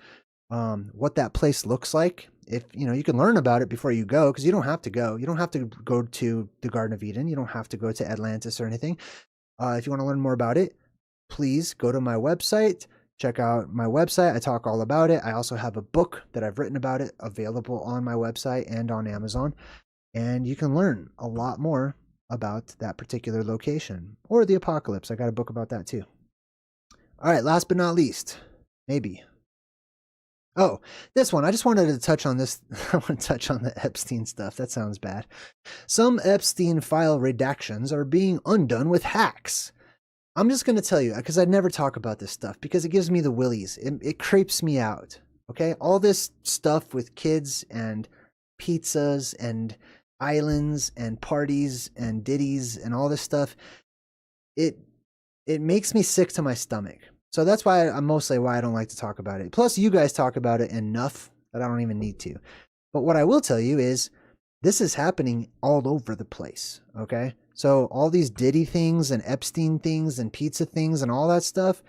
what that place looks like, if you know, you can learn about it before you go, because you don't have to go. You don't have to go to the Garden of Eden. You don't have to go to Atlantis or anything. If you want to learn more about it, please go to my website. Check out my website. I talk all about it. I also have a book that I've written about it available on my website and on Amazon. And you can learn a lot more about that particular location, or the apocalypse. I got a book about that too. All right, last but not least, maybe. Oh, this one. I just wanted to touch on this. I want to touch on the Epstein stuff. That sounds bad. Some Epstein file redactions are being undone with hacks. I'm just going to tell you, because I never talk about this stuff, because it gives me the willies. It creeps me out. Okay? All this stuff with kids and pizzas and islands and parties and ditties and all this stuff, it makes me sick to my stomach. So that's why why I don't like to talk about it. Plus, you guys talk about it enough that I don't even need to. But what I will tell you is, this is happening all over the place. Okay? So all these Diddy things and Epstein things and pizza things and all that stuff,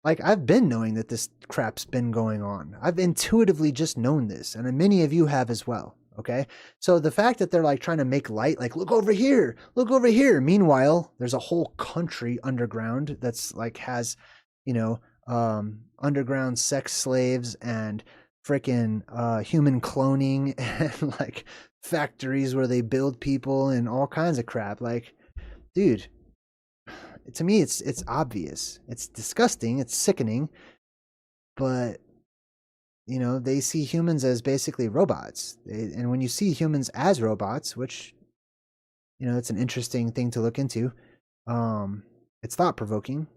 like, I've been knowing that this crap's been going on. I've intuitively just known this, and many of you have as well. Okay, so the fact that they're like trying to make light, like, look over here, look over here. Meanwhile, there's a whole country underground that's like has, you know, underground sex slaves and freaking human cloning and like factories where they build people and all kinds of crap. Like, dude, to me, it's obvious. It's disgusting. It's sickening. But you know, they see humans as basically robots. And when you see humans as robots, which, you know, it's an interesting thing to look into. It's thought-provoking,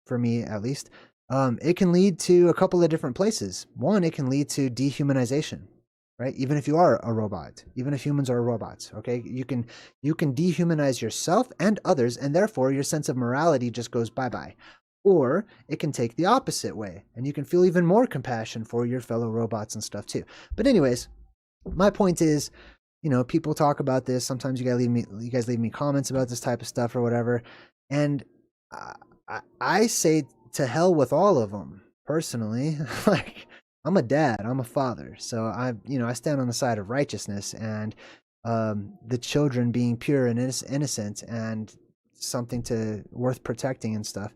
for me at least. It can lead to a couple of different places. One, it can lead to dehumanization, right? Even if you are a robot, even if humans are robots, okay? You can dehumanize yourself and others, and therefore your sense of morality just goes bye-bye. Or it can take the opposite way, and you can feel even more compassion for your fellow robots and stuff too. But anyways, my point is, you know, people talk about this. Sometimes you guys leave me comments about this type of stuff or whatever, and I say to hell with all of them. Personally, like, I'm a dad, I'm a father, so I stand on the side of righteousness and the children being pure and innocent and something worth protecting and stuff.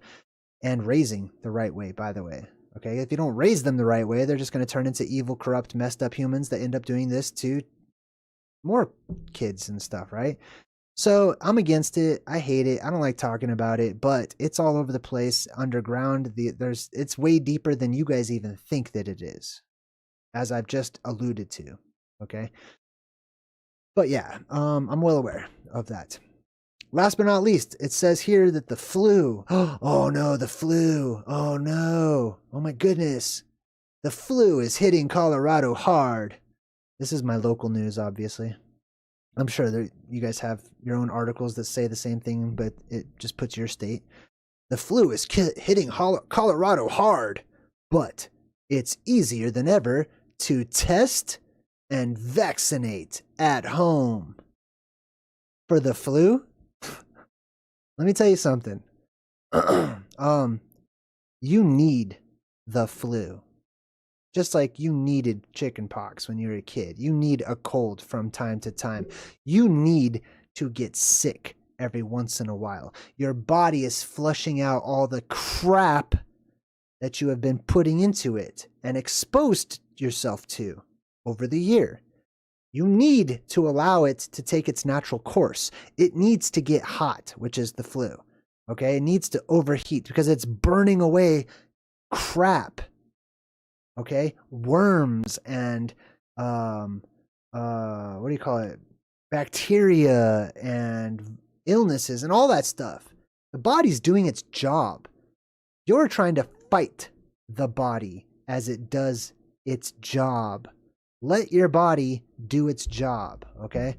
And raising the right way, by the way. Okay, if you don't raise them the right way, they're just going to turn into evil, corrupt, messed up humans that end up doing this to more kids and stuff, right? So I'm against it. I hate it. I don't like talking about it, but it's all over the place, underground. It's way deeper than you guys even think that it is, as I've just alluded to. Okay, but yeah, I'm well aware of that. Last but not least, it says here that the flu. Oh no, the flu. Oh no. Oh my goodness. The flu is hitting Colorado hard. This is my local news, obviously. I'm sure you guys have your own articles that say the same thing, but it just puts your state. The flu is hitting Colorado hard, but it's easier than ever to test and vaccinate at home. For the flu? Let me tell you something. You need the flu. Just like you needed chicken pox when you were a kid. You need a cold from time to time. You need to get sick every once in a while. Your body is flushing out all the crap that you have been putting into it and exposed yourself to over the year. You need to allow it to take its natural course. It needs to get hot, which is the flu. Okay? It needs to overheat because it's burning away crap. Okay? Worms and what do you call it? Bacteria and illnesses and all that stuff. The body's doing its job. You're trying to fight the body as it does its job. Let your body do its job, okay?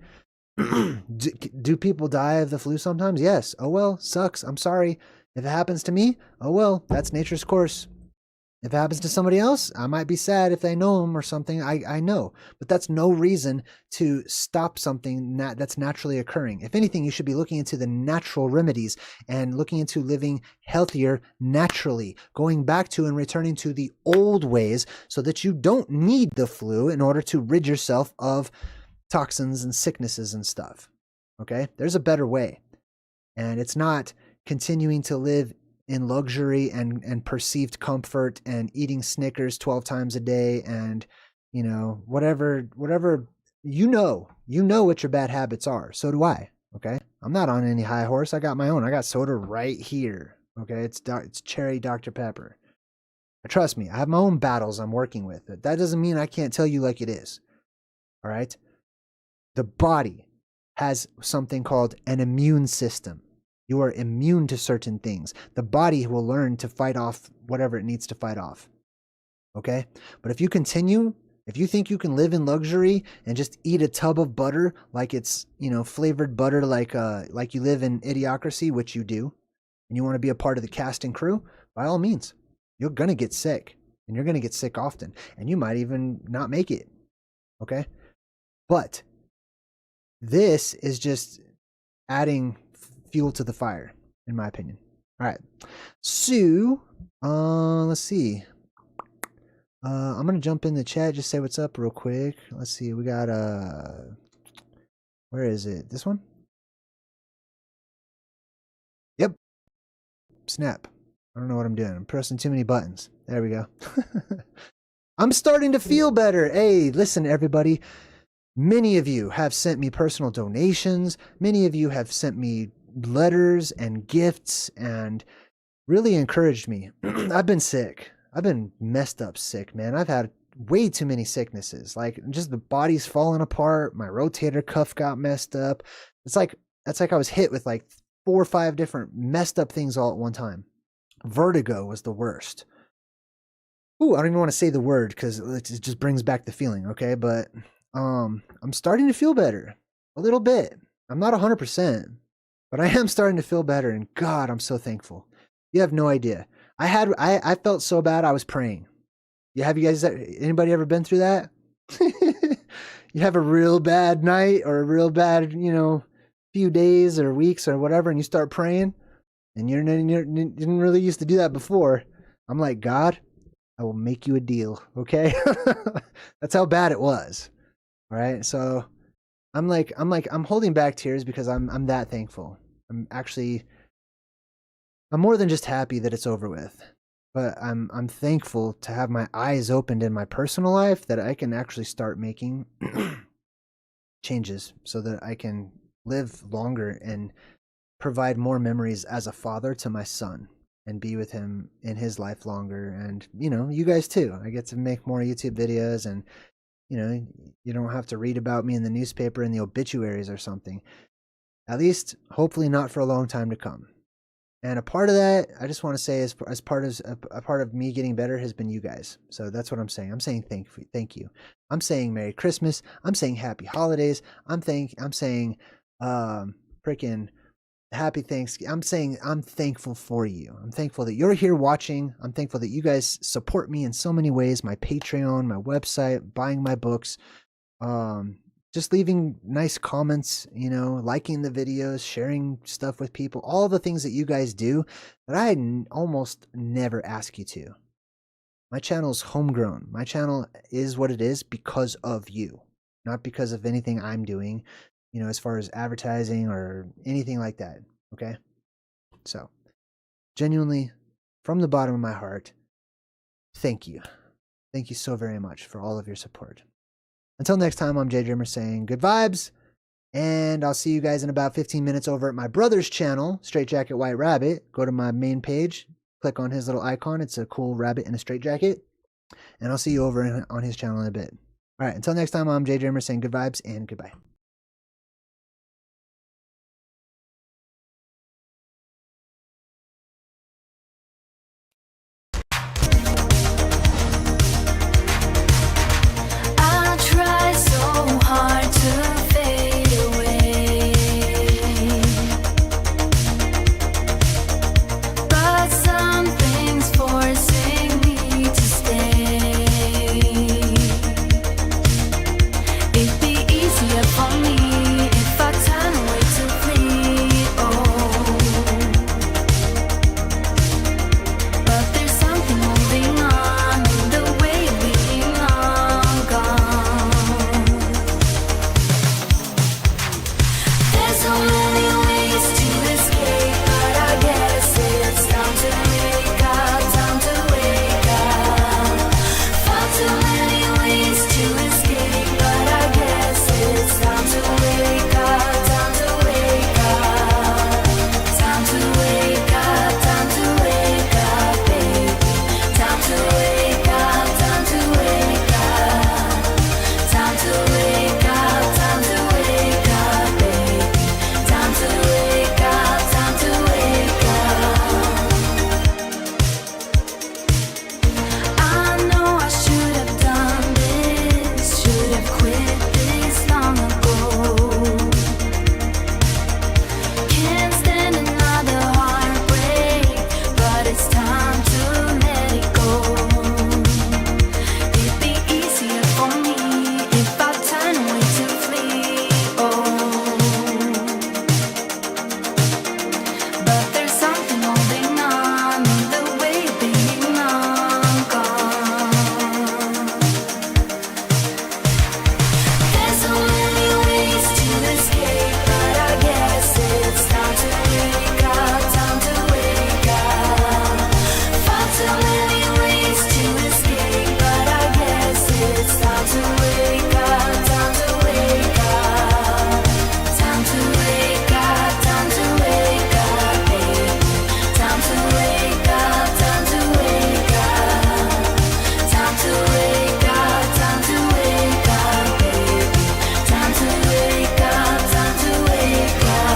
Do people die of the flu sometimes? Yes. Oh well, sucks. I'm sorry. If it happens to me, oh well, that's nature's course. If it happens to somebody else, I might be sad if they know them or something. I know. But that's no reason to stop something that's naturally occurring. If anything, you should be looking into the natural remedies and looking into living healthier naturally, going back to and returning to the old ways so that you don't need the flu in order to rid yourself of toxins and sicknesses and stuff. Okay? There's a better way. And it's not continuing to live in luxury and perceived comfort and eating Snickers 12 times a day and, you know, whatever, you know what your bad habits are. So do I. Okay. I'm not on any high horse. I got my own. I got soda right here. Okay. It's cherry Dr. Pepper. Trust me. I have my own battles I'm working with. That doesn't mean I can't tell you like it is. All right. The body has something called an immune system. You are immune to certain things. The body will learn to fight off whatever it needs to fight off. Okay? But if you think you can live in luxury and just eat a tub of butter like it's, you know, flavored butter like you live in Idiocracy, which you do, and you want to be a part of the cast and crew, by all means, you're going to get sick. And you're going to get sick often. And you might even not make it. Okay? But this is just adding fuel to the fire, in my opinion. All right. So, let's see. I'm going to jump in the chat, just say what's up real quick. Let's see. We got, where is it? This one? Yep. Snap. I don't know what I'm doing. I'm pressing too many buttons. There we go. I'm starting to feel better. Hey, listen, everybody. Many of you have sent me personal donations. Many of you have sent me letters and gifts and really encouraged me. I've been sick. I've been messed up sick, man. I've had way too many sicknesses. Like, just the body's falling apart. My rotator cuff got messed up. That's like I was hit with like 4 or 5 different messed up things all at one time. Vertigo was the worst. Ooh, I don't even want to say the word because it just brings back the feeling, okay? But I'm starting to feel better. A little bit. I'm not 100%. But I am starting to feel better, and God, I'm so thankful. You have no idea. I felt so bad I was praying. Anybody ever been through that? You have a real bad night or a real bad, you know, few days or weeks or whatever, and you start praying, and you didn't really used to do that before. I'm like, God, I will make you a deal, okay? That's how bad it was. All right, so I'm holding back tears because I'm that thankful. I'm more than just happy that it's over with, but I'm thankful to have my eyes opened in my personal life that I can actually start making changes so that I can live longer and provide more memories as a father to my son and be with him in his life longer. And, you know, you guys too. I get to make more YouTube videos and, you know, you don't have to read about me in the newspaper in the obituaries or something. At least, hopefully not for a long time to come. And a part of that, I just want to say, as part of me getting better has been you guys. So that's what I'm saying. I'm saying thank you. I'm saying Merry Christmas. I'm saying Happy Holidays. I'm saying freaking Happy Thanksgiving. I'm saying I'm thankful for you. I'm thankful that you're here watching. I'm thankful that you guys support me in so many ways. My Patreon, my website, buying my books, just leaving nice comments, you know, liking the videos, sharing stuff with people, all the things that you guys do that I almost never ask you to. My channel is homegrown. My channel is what it is because of you, not because of anything I'm doing, you know, as far as advertising or anything like that. Okay? So, genuinely, from the bottom of my heart, thank you. Thank you so very much for all of your support. Until next time, I'm JayDreamerZ saying good vibes, and I'll see you guys in about 15 minutes over at my brother's channel, Straight Jacket White Rabbit. Go to my main page, click on his little icon. It's a cool rabbit in a straitjacket. And I'll see you over on his channel in a bit. All right, until next time, I'm JayDreamerZ saying good vibes and goodbye. I try so hard to fade away, but something's forcing me to stay. It'd be easier for me if I turn away to flee. Oh, but there's something holding on, the way of being long gone. There's so many ways to escape, but I guess it's time to wake up, time to wake up. Far too many ways to escape, but I guess it's time to wake up, time to wake up. Time to wake up, time to wake up, baby. Time to wake up, time to wake up. Time to wake up, time to wake up, baby. Time to wake up, time to wake up. I know I should have done this, should have quit this long ago. Can't stand another heartbreak, but it's time to let it go. It'd be easier for me if I turn away to flee. Oh, but there's something holding on, the way of being long gone. There's so many ways to escape, but I guess it's time to wake up, time to wake up. Far too many ways to escape, but I guess it's time to wake up, time to wake up. Time to wake up, time to wake up, baby. Time to wake up, time to wake up. Time to wake up, time to wake up, baby. Time to wake up, time to wake up.